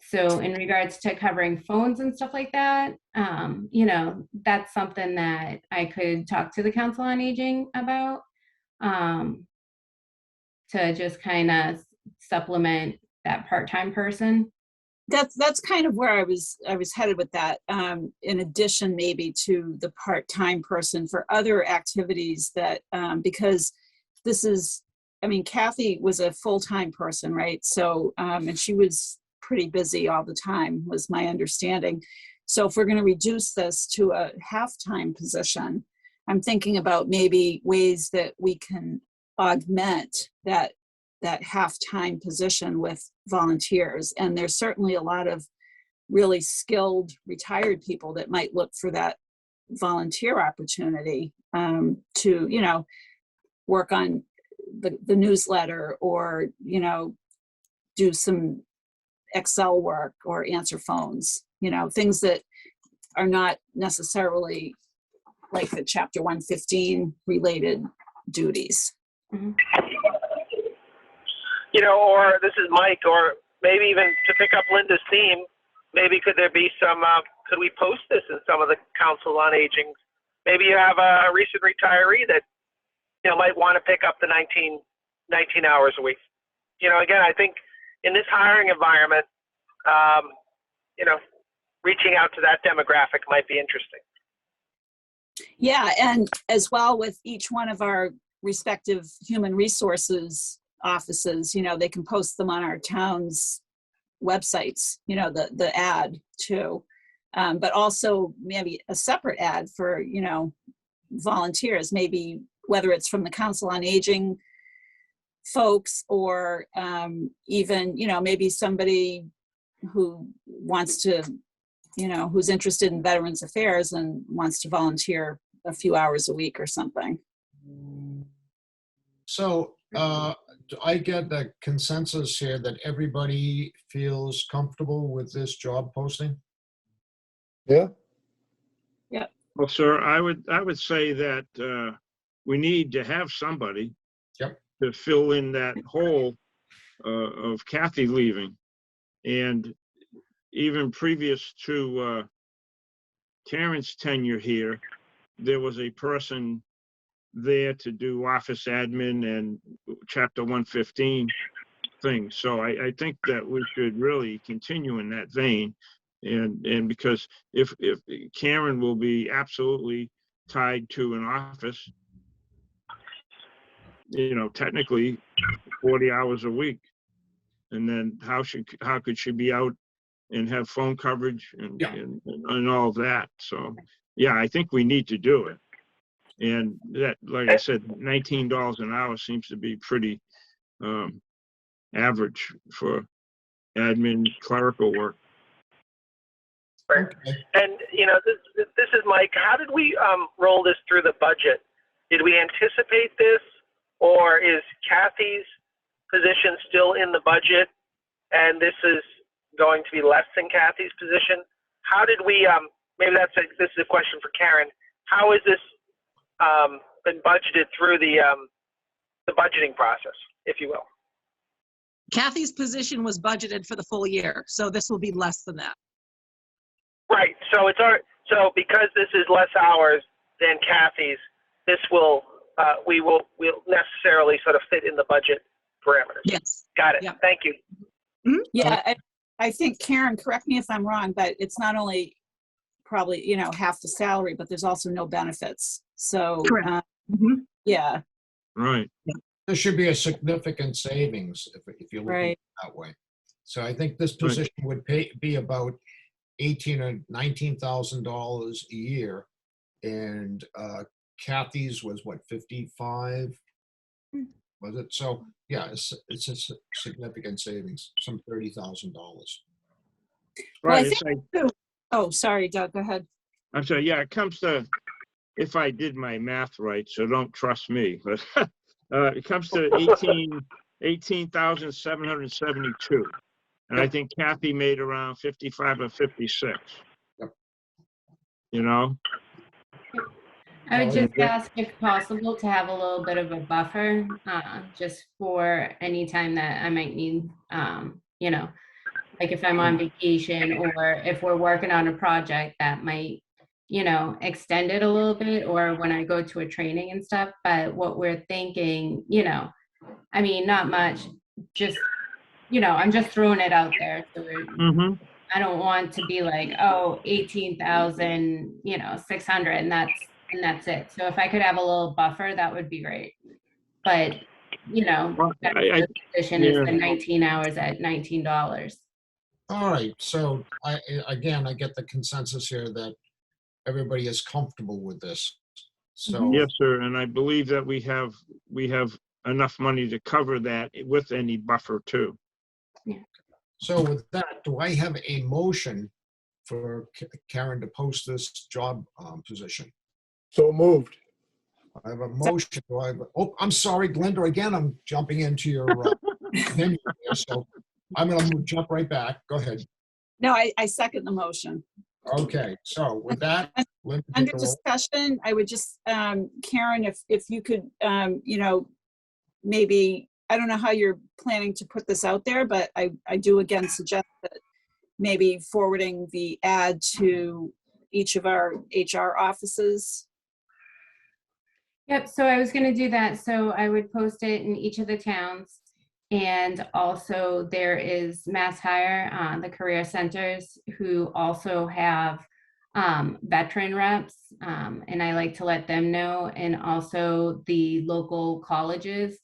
So in regards to covering phones and stuff like that, that's something that I could talk to the Council on Aging about, to just kind of supplement that part-time person. That's kind of where I was headed with that. In addition, maybe to the part-time person for other activities that, because this is, I mean, Kathy was a full-time person, right? So, and she was pretty busy all the time, was my understanding. So if we're going to reduce this to a half-time position, I'm thinking about maybe ways that we can augment that half-time position with volunteers. And there's certainly a lot of really skilled retired people that might look for that volunteer opportunity to, work on the newsletter or, do some Excel work or answer phones, things that are not necessarily like the Chapter 115 related duties. Mm-hmm. Or this is Mike, or maybe even to pick up Linda's theme, maybe could there be some, could we post this in some of the Council on Aging? Maybe you have a recent retiree that, might want to pick up the 19 hours a week. Again, I think in this hiring environment, reaching out to that demographic might be interesting. Yeah, and as well with each one of our respective human resources offices, they can post them on our town's websites, the ad too. But also maybe a separate ad for, volunteers, maybe whether it's from the Council on Aging folks or even, maybe somebody who wants to, who's interested in Veterans Affairs and wants to volunteer a few hours a week or something. So do I get the consensus here that everybody feels comfortable with this job posting? Yeah. Well, sir, I would say that we need to have somebody to fill in that hole of Kathy leaving. And even previous to Karen's tenure here, there was a person there to do office admin and Chapter 115 things. So I think that we should really continue in that vein. And because if Karen will be absolutely tied to an office, technically 40 hours a week. And then how could she be out and have phone coverage and all of that? So, yeah, I think we need to do it. And that, like I said, $19 an hour seems to be pretty average for admin clerical work. Right. Okay. And, you know, this is Mike. How did we roll this through the budget? Did we anticipate this, or is Kathy's position still in the budget and this is going to be less than Kathy's position? How did we, maybe this is a question for Karen. How has this been budgeted through the budgeting process, if you will? Kathy's position was budgeted for the full year, so this will be less than that. Right. So so because this is less hours than Kathy's, this will we'll necessarily sort of fit in the budget parameters. Yes. Got it. Yeah. Thank you. Yeah, I think, Karen, correct me if I'm wrong, but it's not only probably, you know, half the salary, but there's also no benefits. So, Correct. yeah, Right. There should be a significant savings if you look at right. it that way. So I think this position would be about $18,000 or $19,000 a year, and Kathy's was what, 55? Was it? So yeah, it's a significant savings, some $30,000. Well, Right. I It's think, like, oh, sorry, Doug, go ahead. I'm sorry. Yeah, it comes to, if I did my math right, so don't trust me, but it comes to 18,772. And I think Kathy made around 55 or 56. Yep. You know? I would Oh, just ask if possible to have a little bit of a buffer, just for any time that I might need, you know, like if I'm on vacation or if we're working on a project that might, you know, extend it a little bit, or when I go to a training and stuff. But what we're thinking, you know, I mean, not much, just, you know, I'm just throwing it out there. So I don't want to be like, oh, 18,000, you know, 600, and that's it. So if I could have a little buffer, that would be great. But, you know, Well, the position is yeah. the 19 hours at $19. All right, so I get the consensus here that everybody is comfortable with this. So Yes, sir. And I believe that we have enough money to cover that with any buffer too. So with that, do I have a motion for Karen to post this job position? So moved. I have a motion. Do I have oh, I'm sorry, Glenda, again, I'm jumping into your menu here, so I'm going to jump right back. Go ahead. No, I second the motion. Okay, so with that, Linda, take Under the roll. discussion, I would just, Karen, if you could, you know, maybe, I don't know how you're planning to put this out there, but I do again suggest that maybe forwarding the ad to each of our HR offices. Yep, so I was gonna do that. So I would post it in each of the towns. And also there is Mass Hire, the career centers, who also have veteran reps. And I like to let them know, and also the local colleges,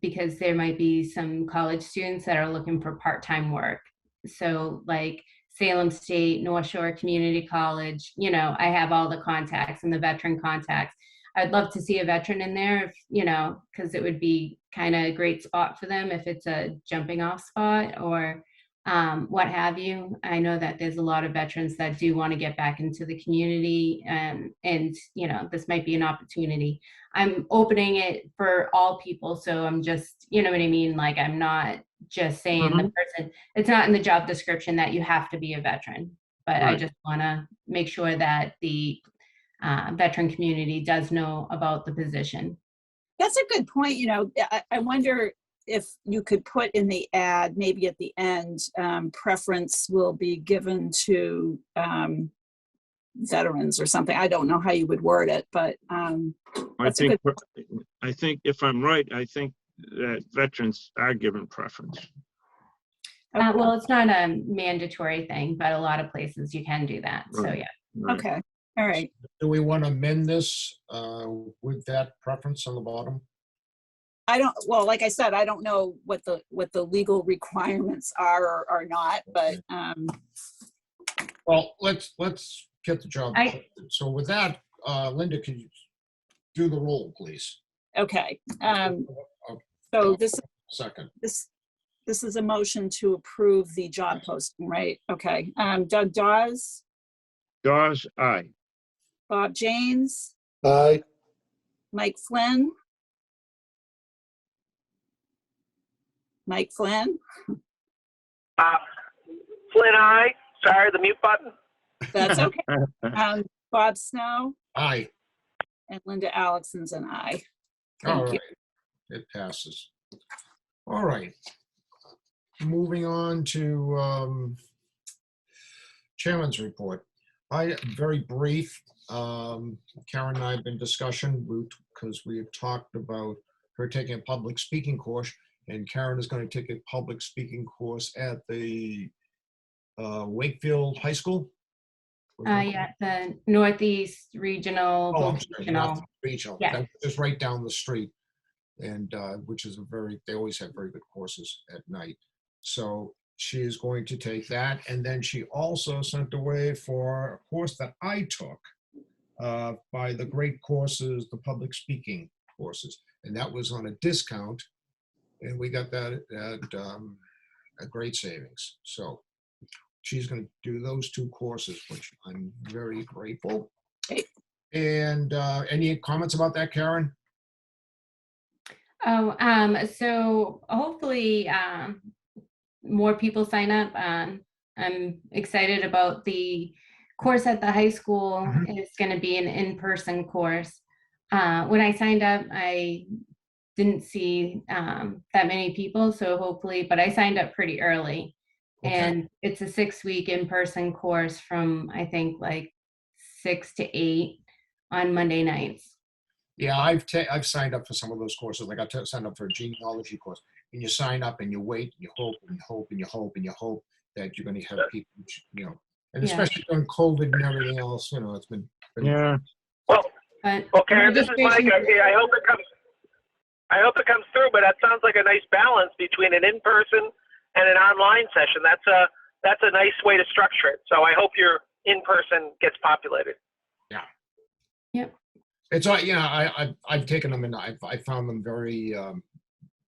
because there might be some college students that are looking for part-time work. So like Salem State, North Shore Community College, you know, I have all the contacts and the veteran contacts. I'd love to see a veteran in there, if, you know, because it would be kind of a great spot for them if it's a jumping off spot or what have you. I know that there's a lot of veterans that do want to get back into the community, and you know, this might be an opportunity. I'm opening it for all people, so I'm just, you know what I mean? Like, I'm not just saying the person, it's not in the job description that you have to be a veteran, but I just want to make sure that the veteran community does know about the position. That's a good point. You know, I wonder if you could put in the ad, maybe at the end, preference will be given to veterans or something. I don't know how you would word it, but I think if I'm right, I think that veterans are given preference. Well, it's not a mandatory thing, but a lot of places you can do that. So yeah. Right. Okay. All right. Do we want to amend this with that preference on the bottom? I don't, well, like I said, I don't know what the legal requirements are or are not, but Well, let's get the job. So with that, Linda, could you do the roll, please? okay. So this is Second. This is a motion to approve the job posting, right? Okay. Doug Dawes, Dawes, aye. Bob Janes, Aye. Mike Flynn. Mike Flynn, Flynn, aye. Sorry, the mute button. that's okay. Bob Snow Aye. and Linda Alexon's an aye. All Thank you. right. It passes. All right. Moving on to Chairman's report. Very brief. Karen and I have been discussing because we have talked about her taking a public speaking course, and Karen is going to take a public speaking course at the Wakefield High School. Yeah, the Northeast Regional Oh, I'm sorry, Vocational. not regional. Yeah. That's just right down the street, and which is they always have very good courses at night. So she is going to take that, and then she also sent away for a course that I took by the great courses, the public speaking courses, and that was on a discount, and we got that at a great savings. So she's going to do those two courses, which I'm very grateful. And any comments about that, Karen? Oh, so hopefully more people sign up. I'm excited about the course at the high school. Mhm. It's going to be an in-person course. When I signed up, I didn't see that many people, so hopefully, but I signed up pretty early. Okay. And it's a 6-week in-person course from, I think, like 6 to 8 on Monday nights. Yeah, I've signed up for some of those courses. Like I signed up for a genealogy course, and you sign up and you wait, and you hope and you hope and you hope and you hope that you're going to have people, and Yeah. especially during COVID and everything else, it's been Yeah. Well, But Karen, this is Mike. registration- I hope it comes through, but that sounds like a nice balance between an in-person and an online session. That's a nice way to structure it. So I hope your in-person gets populated. Yeah. Yep. It's all, I've taken them and I found them very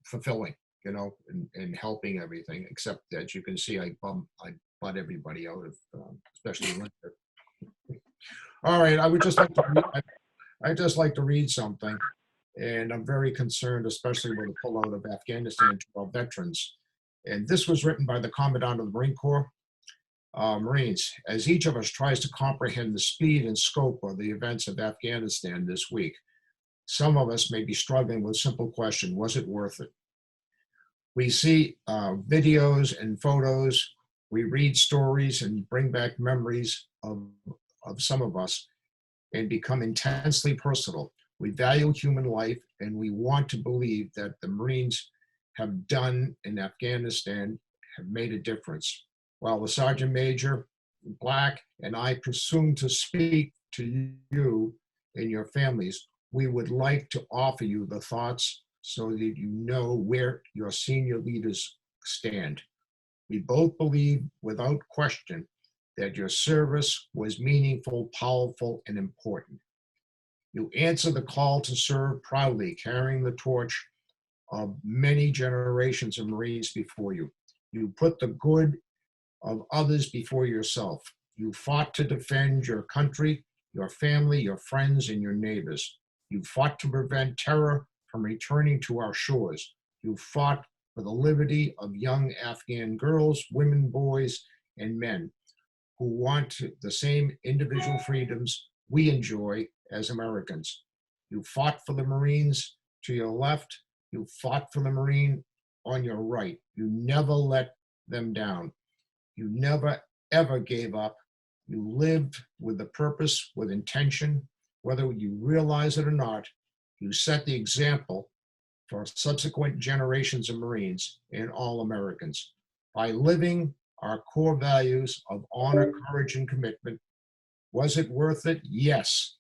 fulfilling, in helping everything, except that you can see I butt everybody out of, especially Linda. All right, I just like to read something, and I'm very concerned, especially with the pullout of Afghanistan to our veterans. And this was written by the Commandant of the Marine Corps. Marines, as each of us tries to comprehend the speed and scope of the events of Afghanistan this week, some of us may be struggling with a simple question: was it worth it? We see videos and photos, we read stories and bring back memories of some of us and become intensely personal. We value human life, and we want to believe that the Marines have done in Afghanistan have made a difference. While the Sergeant Major, Black, and I presume to speak to you and your families, we would like to offer you the thoughts so that you know where your senior leaders stand. We both believe without question that your service was meaningful, powerful, and important. You answer the call to serve proudly, carrying the torch of many generations of Marines before you. You put the good of others before yourself. You fought to defend your country, your family, your friends, and your neighbors. You fought to prevent terror from returning to our shores. You fought for the liberty of young Afghan girls, women, boys, and men who want the same individual freedoms we enjoy as Americans. You fought for the Marines to your left. You fought for the Marine on your right. You never let them down. You never, ever gave up. You lived with a purpose, with intention. Whether you realize it or not, you set the example for subsequent generations of Marines and all Americans. By living our core values of honor, courage, and commitment, was it worth it? Yes.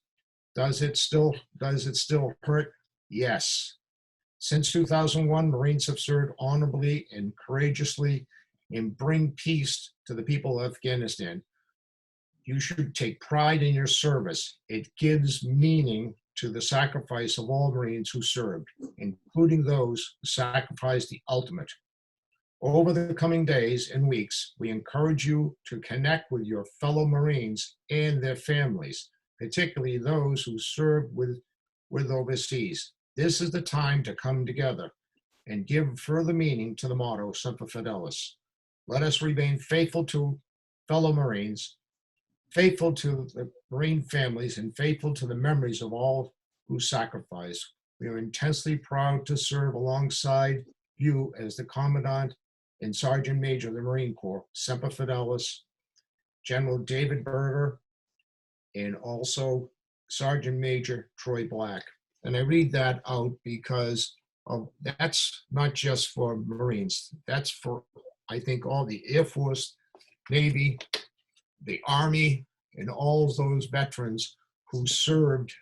Does it still hurt? Yes. Since 2001, Marines have served honorably and courageously and bring peace to the people of Afghanistan. You should take pride in your service. It gives meaning to the sacrifice of all Marines who served, including those who sacrificed the ultimate. Over the coming days and weeks, we encourage you to connect with your fellow Marines and their families, particularly those who served with overseas. This is the time to come together and give further meaning to the motto, Semper Fidelis. Let us remain faithful to fellow Marines, faithful to the Marine families, and faithful to the memories of all who sacrificed. We are intensely proud to serve alongside you as the Commandant and Sergeant Major of the Marine Corps, Semper Fidelis, General David Berger, and also Sergeant Major Troy Black. And I read that out because that's not just for Marines. That's for, I think, all the Air Force, Navy, the Army, and all those veterans who served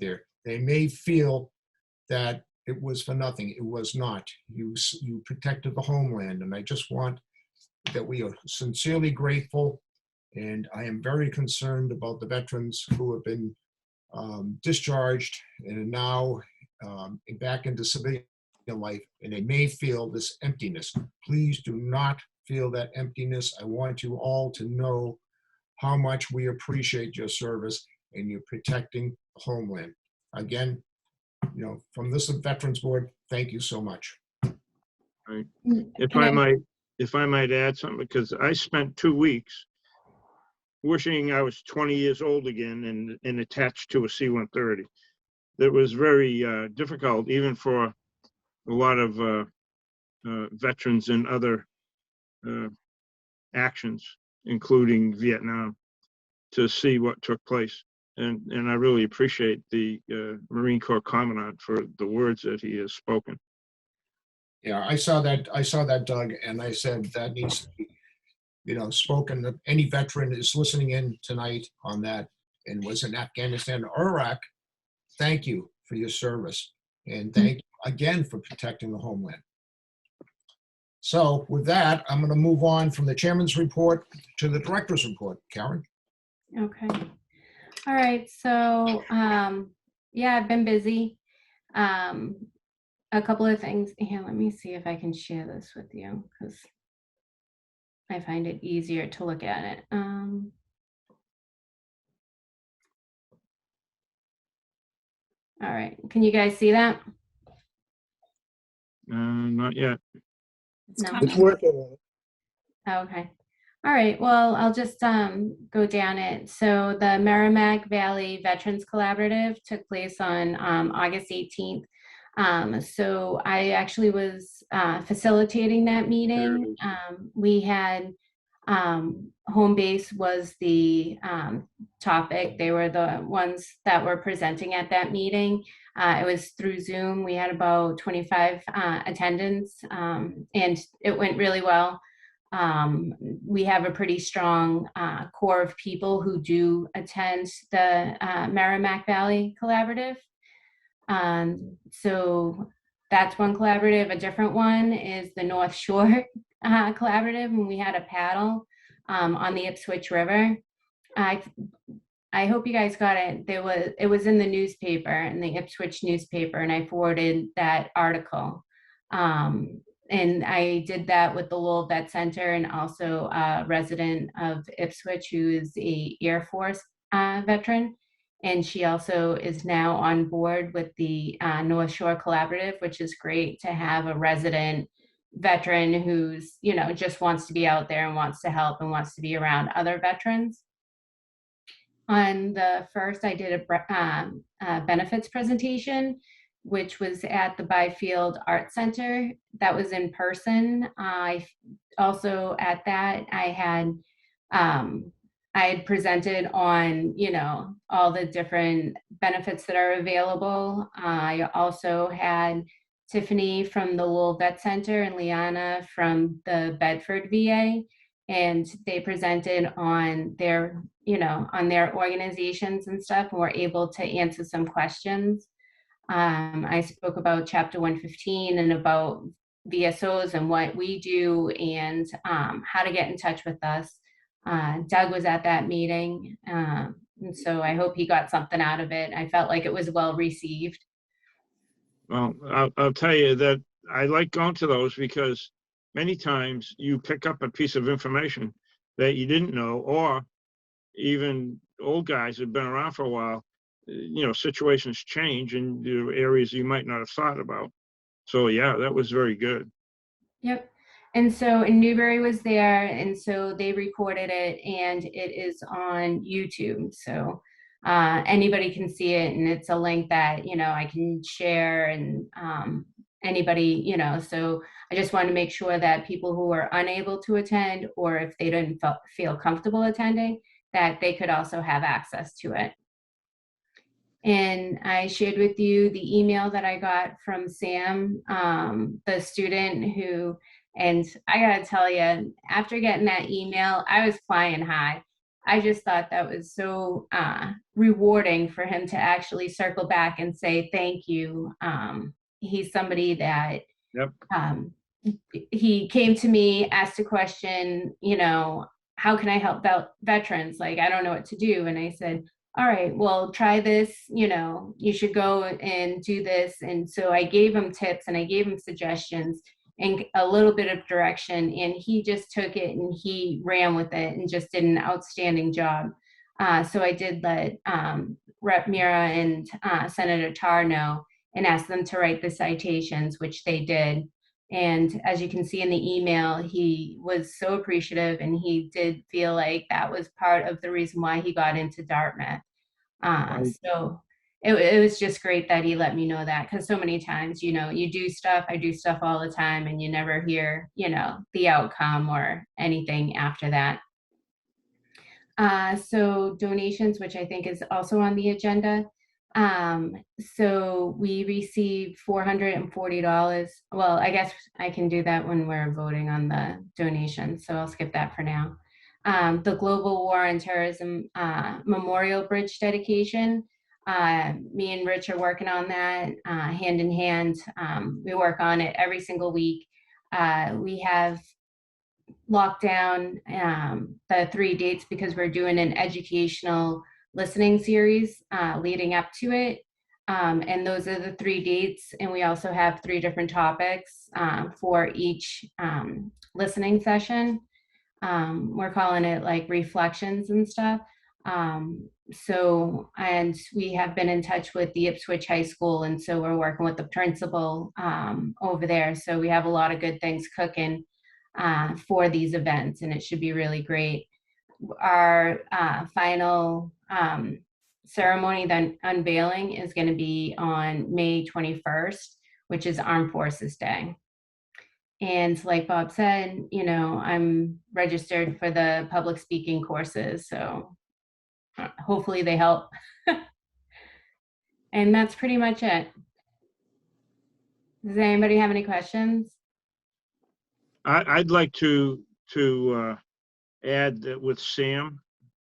there. They may feel that it was for nothing. It was not. You protected the homeland, and I just want that we are sincerely grateful. And I am very concerned about the veterans who have been discharged and are now back into civilian life, and they may feel this emptiness. Please do not feel that emptiness. I want you all to know how much we appreciate your service and you're protecting the homeland. Again, from this Veterans Board, thank you so much. Right. If I might add something, because I spent 2 weeks wishing I was 20 years old again and attached to a C-130. That was very difficult, even for a lot of veterans in other actions, including Vietnam, to see what took place. And I really appreciate the Marine Corps Commandant for the words that he has spoken. Yeah, I saw that, Doug, and I said that needs to be, spoken. That any veteran is listening in tonight on that and was in Afghanistan or Iraq, thank you for your service. And thank you again for protecting the homeland. So with that, I'm going to move on from the chairman's report to the director's report. Karen? Okay. All right. So, yeah, I've been busy. A couple of things here. Let me see if I can share this with you because I find it easier to look at it. All right. Can you guys see that? Not yet. No. It's working. Okay. All right. Well, I'll just go down it. So the Merrimack Valley Veterans Collaborative took place on August 18th. So I actually was facilitating that meeting. We had home base was the topic. They were the ones that were presenting at that meeting. It was through Zoom. We had about 25 attendants, and it went really well. We have a pretty strong core of people who do attend the Merrimack Valley Collaborative. So that's one collaborative. A different one is the North Shore Collaborative, and we had a paddle on the Ipswich River. I hope you guys got it. It was in the newspaper, in the Ipswich newspaper, and I forwarded that article. And I did that with the Lowell Vet Center and also a resident of Ipswich who is a Air Force veteran. And she also is now on board with the North Shore Collaborative, which is great to have a resident veteran who's, just wants to be out there and wants to help and wants to be around other veterans. On the first, I did a benefits presentation, which was at the Byfield Art Center. That was in person. I also at that, I had presented on, all the different benefits that are available. I also had Tiffany from the Lowell Vet Center and Liana from the Bedford VA, and they presented on their, on their organizations and stuff, and were able to answer some questions. I spoke about Chapter 115 and about VSOs and what we do and how to get in touch with us. Doug was at that meeting, And so I hope he got something out of it. I felt like it was well received. Well, I'll tell you that I like going to those because many times you pick up a piece of information that you didn't know, or even old guys who've been around for a while, situations change and there are areas you might not have thought about. So yeah, that was very good. Yep. And so and Newberry was there, and so they recorded it, and it is on YouTube. So anybody can see it, and it's a link that I can share, and anybody So I just wanted to make sure that people who are unable to attend, or if they didn't feel comfortable attending, that they could also have access to it. And I shared with you the email that I got from Sam, the student who, and I gotta tell you, after getting that email, I was flying high. I just thought that was so rewarding for him to actually circle back and say thank you. He's somebody that Yep. he came to me, asked a question, how can I help veterans? Like, I don't know what to do. And I said, all right, well, try this, you should go and do this. And so I gave him tips and I gave him suggestions and a little bit of direction. And he just took it and he ran with it and just did an outstanding job. So I did let Rep. Mira and Senator Tarr know and asked them to write the citations, which they did. And as you can see in the email, he was so appreciative, and he did feel like that was part of the reason why he got into Dartmouth. So it was just great that he let me know that, because so many times, you do stuff, I do stuff all the time, and you never hear, the outcome or anything after that. So donations, which I think is also on the agenda. So we received $440. Well, I guess I can do that when we're voting on the donation, so I'll skip that for now. The Global War on Terrorism Memorial Bridge dedication. Me and Rich are working on that hand in hand. We work on it every single week. We have locked down the 3 dates because we're doing an educational listening series leading up to it. And those are the 3 dates. And we also have 3 different topics for each listening session. We're calling it like reflections and stuff. So, and we have been in touch with the Ipswich High School. And so we're working with the principal over there. So we have a lot of good things cooking for these events, and it should be really great. Our final ceremony, then unveiling, is going to be on May 21st, which is Armed Forces Day. And like Bob said, I'm registered for the public speaking courses, so hopefully they help. And that's pretty much it. Does anybody have any questions? I'd like to add that with Sam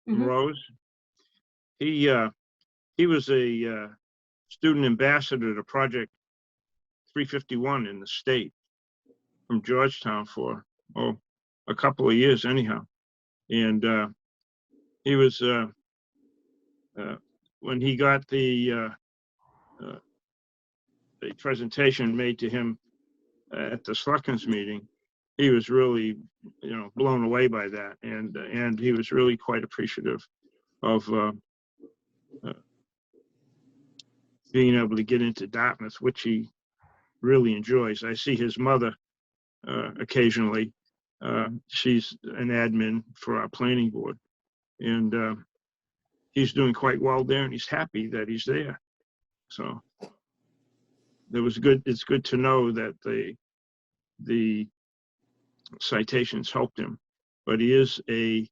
Rose, he was a student ambassador to Project 351 in the state from Georgetown for a couple of years anyhow. And he was when he got the presentation made to him at the Selectmen's meeting, he was really, blown away by that, and he was really quite appreciative of being able to get into Dartmouth, which he really enjoys. I see his mother occasionally. She's an admin for our planning board, and he's doing quite well there, and he's happy that he's there. So it was good. It's good to know that the citations helped him, but he is a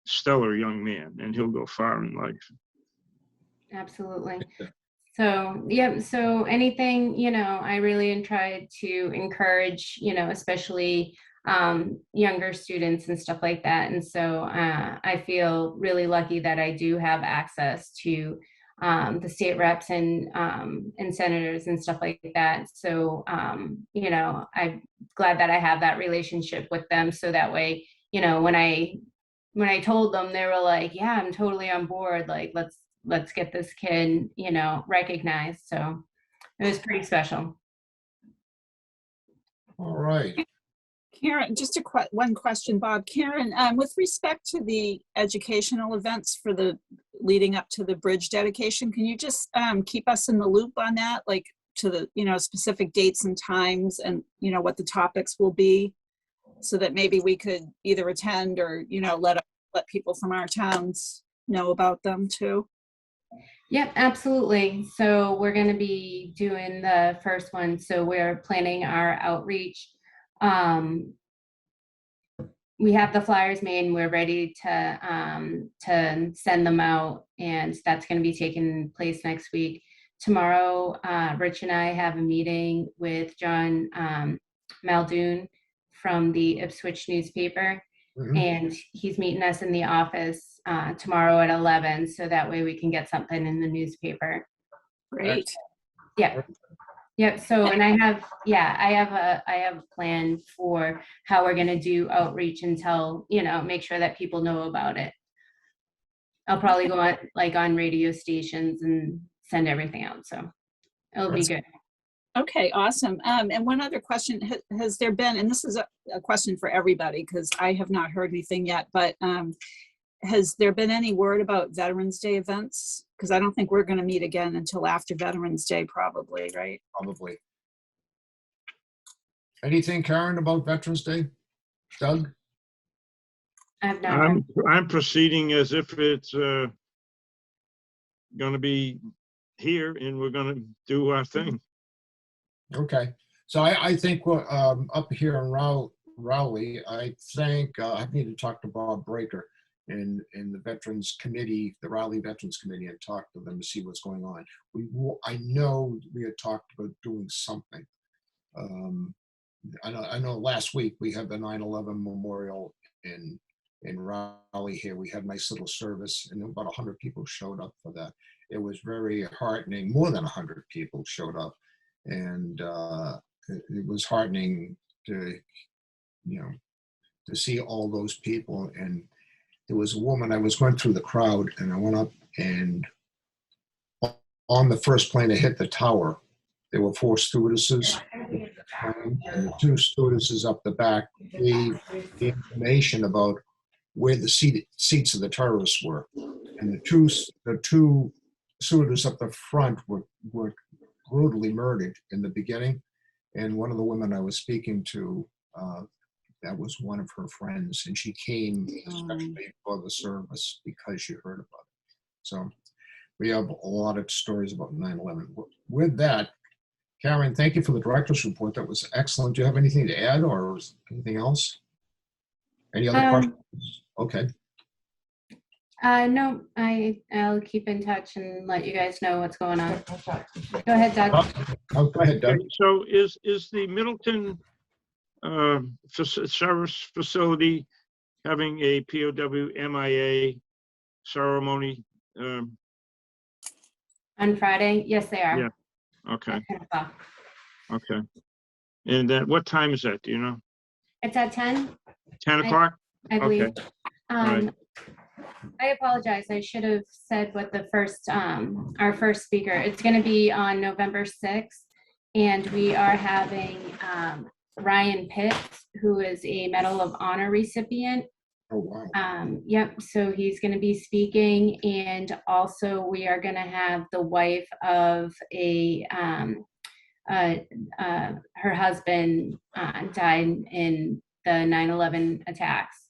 stellar young man, and he'll go far in life. Absolutely. So, yeah, so anything, I really tried to encourage, especially younger students and stuff like that. And so I feel really lucky that I do have access to the state reps and senators and stuff like that. So, I'm glad that I have that relationship with them. So that way, when I when I told them, they were like, yeah, I'm totally on board. Like, let's get this kid, you know, recognized. So it was pretty special. All right. Karen, just one question, Bob. Karen, with respect to the educational events for the leading up to the bridge dedication, can you just keep us in the loop on that, like to the, you know, specific dates and times and, you know, what the topics will be so that maybe we could either attend or, you know, let people from our towns know about them too? Yep, absolutely. So we're going to be doing the first one. So we're planning our outreach. We have the flyers made and we're ready to send them out, and that's going to be taking place next week. Tomorrow, Rich and I have a meeting with John Muldoon from the Ipswich newspaper, and he's meeting us in the office tomorrow at 11, so that way we can get something in the newspaper. Great. Yeah. Yep. So, and I have a plan for how we're going to do outreach until, you know, make sure that people know about it. I'll probably go on radio stations and send everything out. So it'll be good. Okay, awesome. And one other question, has there been, and this is a question for everybody because I have not heard anything yet, but has there been any word about Veterans Day events? Because I don't think we're going to meet again until after Veterans Day, probably, right? Probably. Anything, Karen, about Veterans Day? Doug? I've not heard. I'm proceeding as if it's going to be here and we're going to do our thing. Okay. So I think we're up here in Raleigh. I think I need to talk to Bob Breaker in the Veterans Committee, the Raleigh Veterans Committee, and talk to them to see what's going on. I know we had talked about doing something. I know last week we had the 9/11 memorial in Raleigh here. We had a nice little service and about 100 people showed up for that. It was very heartening. More than 100 people showed up, and it was heartening to, you know, to see all those people. And there was a woman, I was going through the crowd and I went up, and on the first plane that hit the tower, there were 4 stewardesses, and the 2 stewardesses up the back gave the information about where the seats of the terrorists were. And the two stewardesses up the front were brutally murdered in the beginning. And one of the women I was speaking to, that was one of her friends, and she came especially for the service because she heard about it. So we have a lot of stories about 9/11. With that, Karen, thank you for the director's report. That was excellent. Do you have anything to add or anything else? Any other questions? Okay. No, I'll keep in touch and let you guys know what's going on. Go ahead, Doug. Oh, go ahead, Doug. So is the Middleton service facility having a POW MIA ceremony? On Friday? Yes, they are. Yeah. Okay. At 10 o'clock. Okay. And then what time is that? Do you know? It's at 10, 10 o'clock? I believe. Okay. Right. I apologize. I should have said what the first, our first speaker, it's going to be on November 6th, and we are having Ryan Pitt, who is a Medal of Honor recipient. Oh, wow. Yep, so he's going to be speaking, and also we are going to have the wife of her husband died in the 9/11 attacks.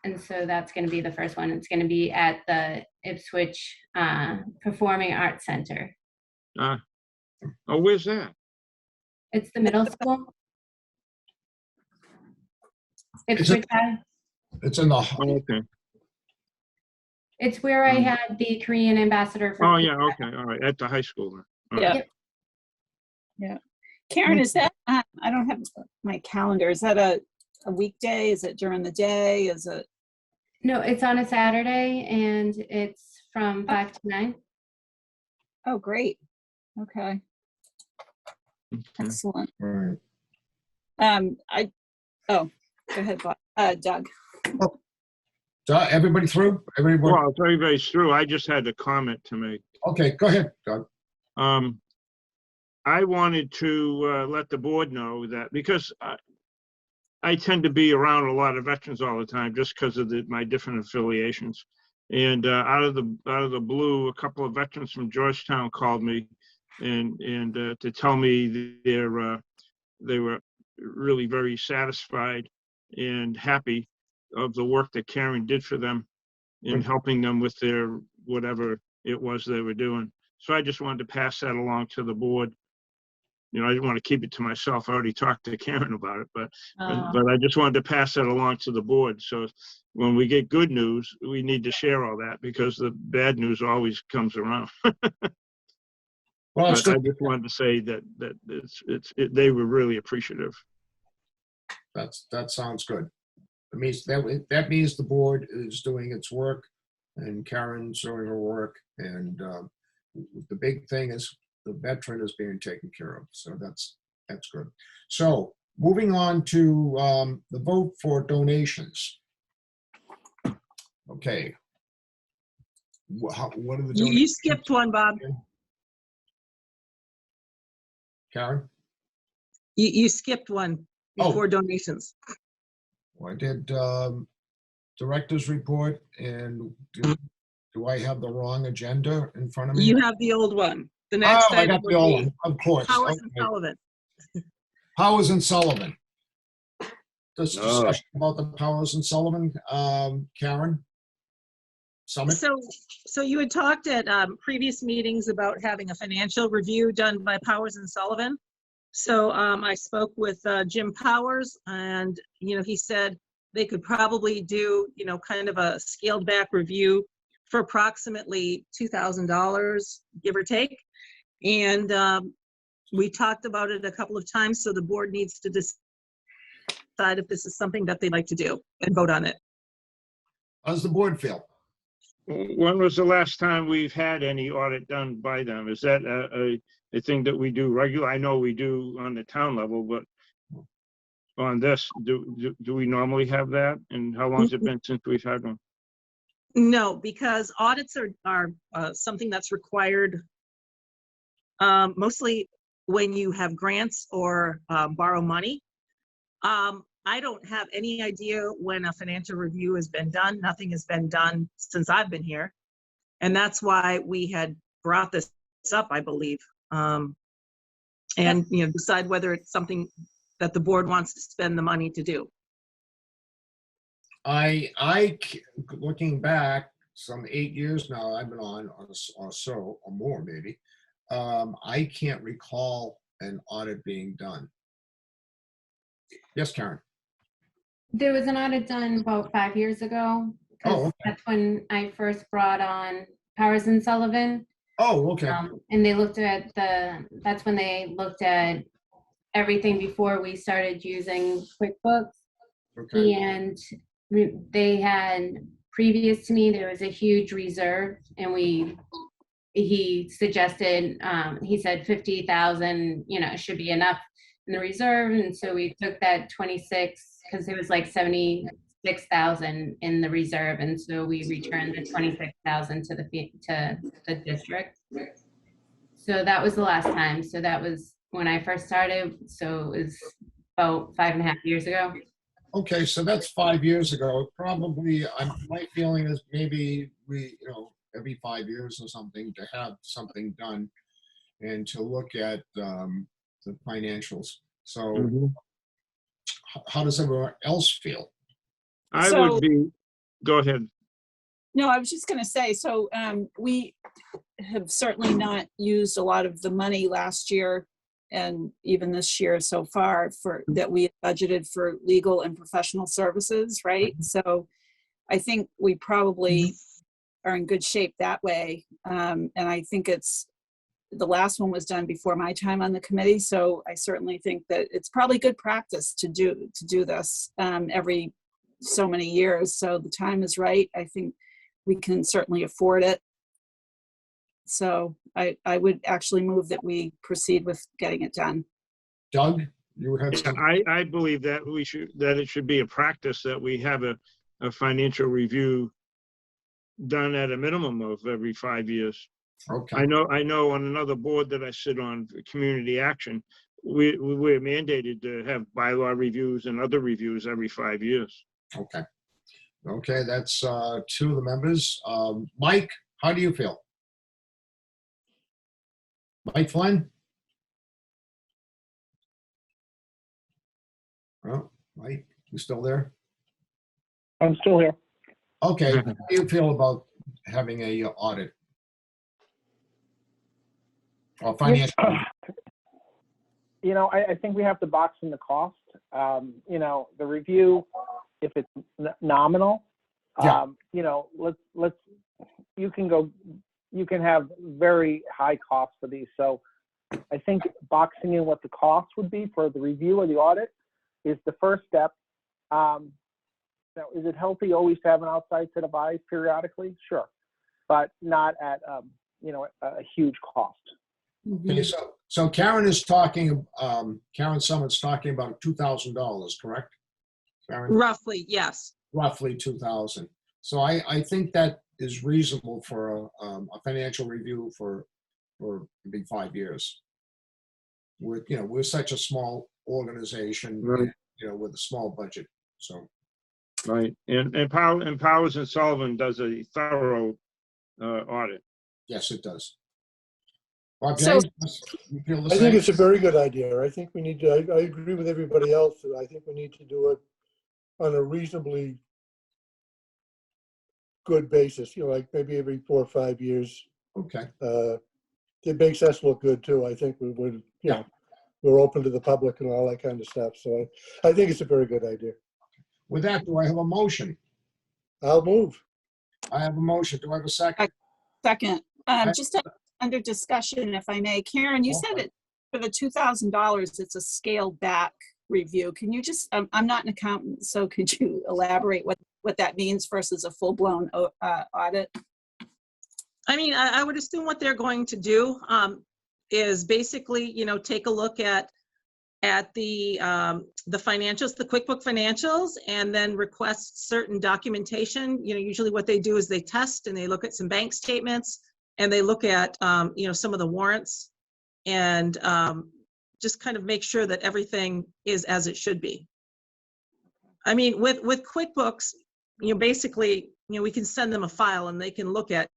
And so that's going to be the first one. It's going to be at the Ipswich Performing Arts Center. Oh, where's that? It's the middle school. Ipswich High. It's in the. Oh, okay. It's where I had the Korean ambassador for. Oh, yeah. Okay. All right. At the high school. All Yeah. right. Yeah. Karen, is that, I don't have my calendar. Is that a weekday? Is it during the day? Is it? No, it's on a Saturday, and it's from 5 to 9. Oh, great. Okay. Excellent. Right. Go ahead, Doug. So everybody through? Everybody? Well, if everybody's through, I just had a comment to make. Okay, go ahead, Doug. I wanted to let the board know that because I tend to be around a lot of veterans all the time just because of my different affiliations. And out of the blue, a couple of veterans from Georgetown called me and to tell me they were really very satisfied and happy of the work that Karen did for them in helping them with their whatever it was they were doing. So I just wanted to pass that along to the board. You know, I didn't want to keep it to myself. I already talked to Karen about it, but I just wanted to pass that along to the board. So when we get good news, we need to share all that because the bad news always comes around. Well, I just wanted to say that they were really appreciative. That sounds good. It means that means the board is doing its work, and Karen's doing her work, and the big thing is the veteran is being taken care of. So that's good. So moving on to the vote for donations. Okay. What are the donations? You skipped one, Bob. Karen? You skipped one before donations. Well, I did director's report, and do I have the wrong agenda in front of me? You have the old one. The next I item got would the old be one, of course. Powers and Okay. Sullivan. Powers and Sullivan. This discussion about the Powers and Sullivan, Karen? Summit? So you had talked at previous meetings about having a financial review done by Powers and Sullivan. So I spoke with Jim Powers, and he said they could probably do kind of a scaled back review for approximately $2,000, give or take. And we talked about it a couple of times, so the board needs to decide if this is something that they'd like to do and vote on it. How does the board feel? When was the last time we've had any audit done by them? Is that a thing that we do regular? I know we do on the town level, but on this, do we normally have that? And how long has it been since we've had one? No, because audits are something that's required mostly when you have grants or borrow money. I don't have any idea when a financial review has been done. Nothing has been done since I've been here. And that's why we had brought this up, I believe. And, decide whether it's something that the board wants to spend the money to do. Looking back, some 8 years now I've been on, or so, or more maybe, I can't recall an audit being done. Yes, Karen? There was an audit done about 5 years ago. Oh, okay. That's when I first brought on Powers and Sullivan. Oh, okay. And they looked at that's when they looked at everything before we started using QuickBooks. Okay. And they had, previous to me, there was a huge reserve, and he suggested, he said 50,000, should be enough in the reserve. And so we took that 26, because it was like 76,000 in the reserve. And so we returned the 26,000 to the district. So that was the last time. So that was when I first started. So it was about 5.5 years ago. Okay, so that's 5 years ago. Probably, my feeling is maybe we, every 5 years or something, to have something done and to look at the financials. So how does everyone else feel? Go ahead. No, I was just going to say, so we have certainly not used a lot of the money last year and even this year so far that we had budgeted for legal and professional services, right? So I think we probably are in good shape that way. And I think the last one was done before my time on the committee. So I certainly think that it's probably good practice to do this every so many years. So the time is right. I think we can certainly afford it. So I would actually move that we proceed with getting it done. Doug, you had something? I believe that it should be a practice that we have a financial review done at a minimum of every 5 years. Okay, I know on another board that I sit on, Community Action, we're mandated to have bylaw reviews and other reviews every 5 years. okay. Okay, that's two of the members. Mike, how do you feel? Mike Flynn? Oh, Mike, you still there? I'm still here. Okay, how do you feel about having a audit? Or financial? You know, I think we have to box in the cost. You know, the review, if it's nominal, Yeah. you know, you can have very high costs for these. So I think boxing in what the cost would be for the review or the audit is the first step. Now, is it healthy always to have an outside set of eyes periodically? Sure, but not at, you know, a huge cost. Okay, so Karen is talking, Karen Summit's talking about $2,000, correct? Karen? Roughly, yes. Roughly 2,000. So I think that is reasonable for a financial review for maybe 5 years. We're such a small organization, Right. with a small budget. So Right, and Powers and Sullivan does a thorough audit. yes, it does. Bob So- James, you feel the I same? think it's a very good idea. I think we need to, I agree with everybody else. I think we need to do it on a reasonably good basis, like maybe every 4 or 5 years. Okay. It makes us look good too. I think we would, we're open to the public and all that kind of stuff. So I think it's a very good idea. With that, do I have a motion? I'll move. I have a motion. Do I have a second? Second, just under discussion, if I may, Karen, you said it for the $2,000, it's a scaled back review. Can you just, I'm not an accountant, so could you elaborate what that means versus a full-blown audit? I mean, I would assume what they're going to do is basically, take a look at the financials, the QuickBook financials, and then request certain documentation. Usually what they do is they test and they look at some bank statements and they look at, some of the warrants and just kind of make sure that everything is as it should be. I mean, with QuickBooks, basically, we can send them a file and they can look at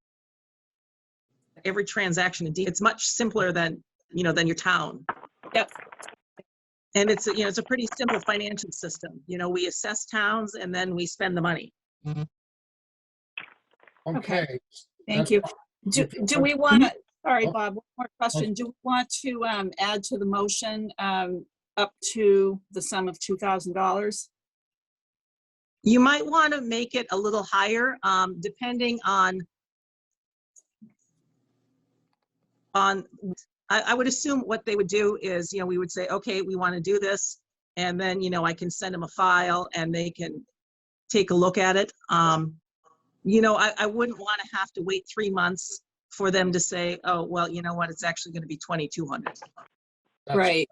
every transaction. It's much simpler than your town. Yep. And it's a pretty simple financial system. We assess towns and then we spend the money. Okay. Thank you. Do we want to, sorry, Bob, one more question. Do we want to add to the motion up to the sum of $2,000? You might want to make it a little higher, depending on I would assume what they would do is, we would say, okay, we want to do this. And then, I can send them a file and they can take a look at it. I wouldn't want to have to wait 3 months for them to say, oh, well, you know what, it's actually going to be $2,200. Right.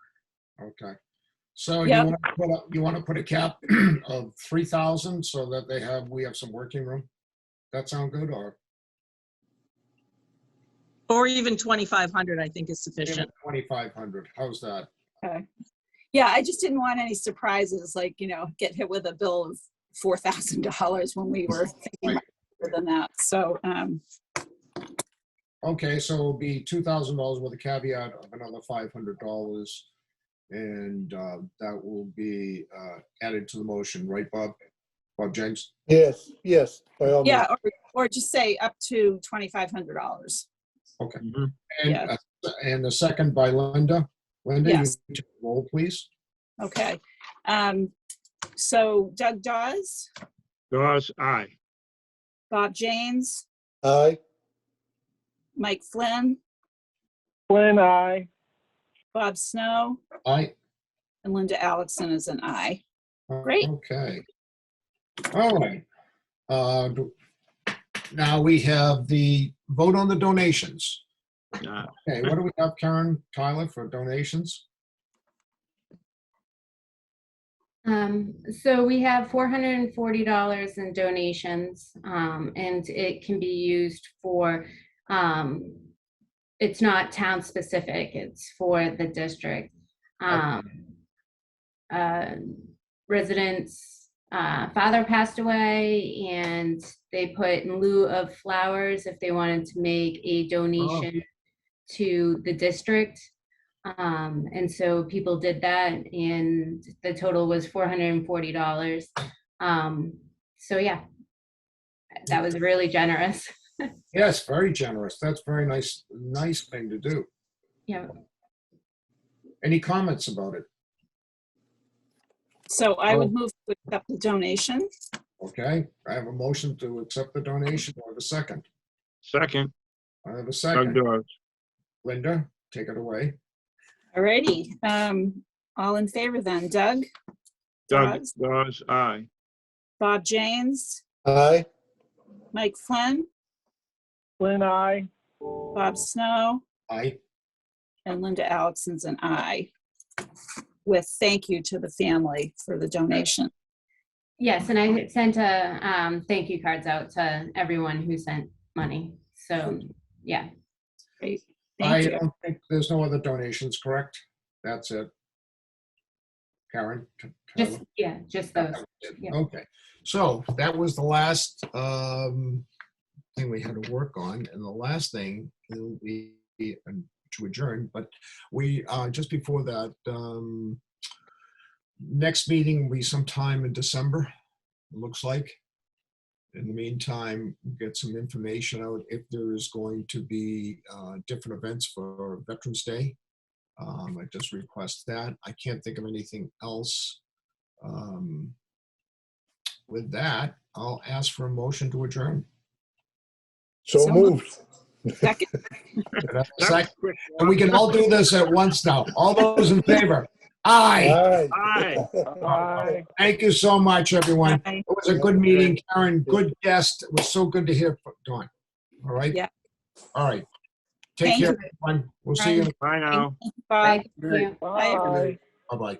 Okay. So Yep. you want to put a cap of 3,000 so that we have some working room? That sound good, Or even 2,500, I think is sufficient. 2,500? How's that? Okay. Yeah, I just didn't want any surprises, like, get hit with a bill of $4,000 when we were thinking much more than that. So, Okay, so it'll be $2,000 with a caveat of another $500, and that will be added to the motion, right, Bob? Bob James? Yes, by all means. yeah, or just say up to $2,500. Okay. Mhm. And the second by Linda. Linda, Yes. you take the roll, please. Okay. So Doug Dawes, Dawes, aye. Bob James, Aye. Mike Flynn, Flynn, aye. Bob Snow, Aye. and Linda Alexson is an aye. Great. Okay. All right. Now we have the vote on the donations. Okay, what do we have, Karen, Tyler, for donations? So we have $440 in donations, and it can be used for, it's not town specific, it's for the district. Residents' father passed away, and they put in lieu of flowers if they wanted to make a donation to the district. And so people did that, and the total was $440. So yeah, that was really generous. Yes, very generous. That's very nice thing to do. Yeah. Any comments about it? So I would move to accept the donation. Okay, I have a motion to accept the donation. Do I have a second? Second, I have a Doug second. Dawes. Linda, take it away. Alrighty, all in favor then. Doug? Doug Dawes? Dawes, aye. Bob James? Aye. Mike Flynn? Flynn, aye. Bob Snow? Aye. And Linda Alexon's an aye. With thank you to the family for the donation. Yes, and I sent a thank you cards out to everyone who sent money. So yeah. Great. I Thank you. don't think there's no other donations, correct? That's it. Karen? Just just those. Yeah. Okay, so that was the last thing we had to work on, and the last thing will be to adjourn, but we, just before that, next meeting will be sometime in December, it looks like. In the meantime, get some information out if there is going to be different events for Veterans Day. I just request that. I can't think of anything else. With that, I'll ask for a motion to adjourn. So moved. Second. And we can all do this at once now. All those in favor? Aye. Aye. Aye. Thank you so much, everyone. Aye. It was a good meeting, Karen. Good guest. It was so good to hear from Dawn. All right? Yeah. All right. Take Thank care, you. everyone. We'll see you. Bye now. Bye. Thank you. Bye. Bye-bye.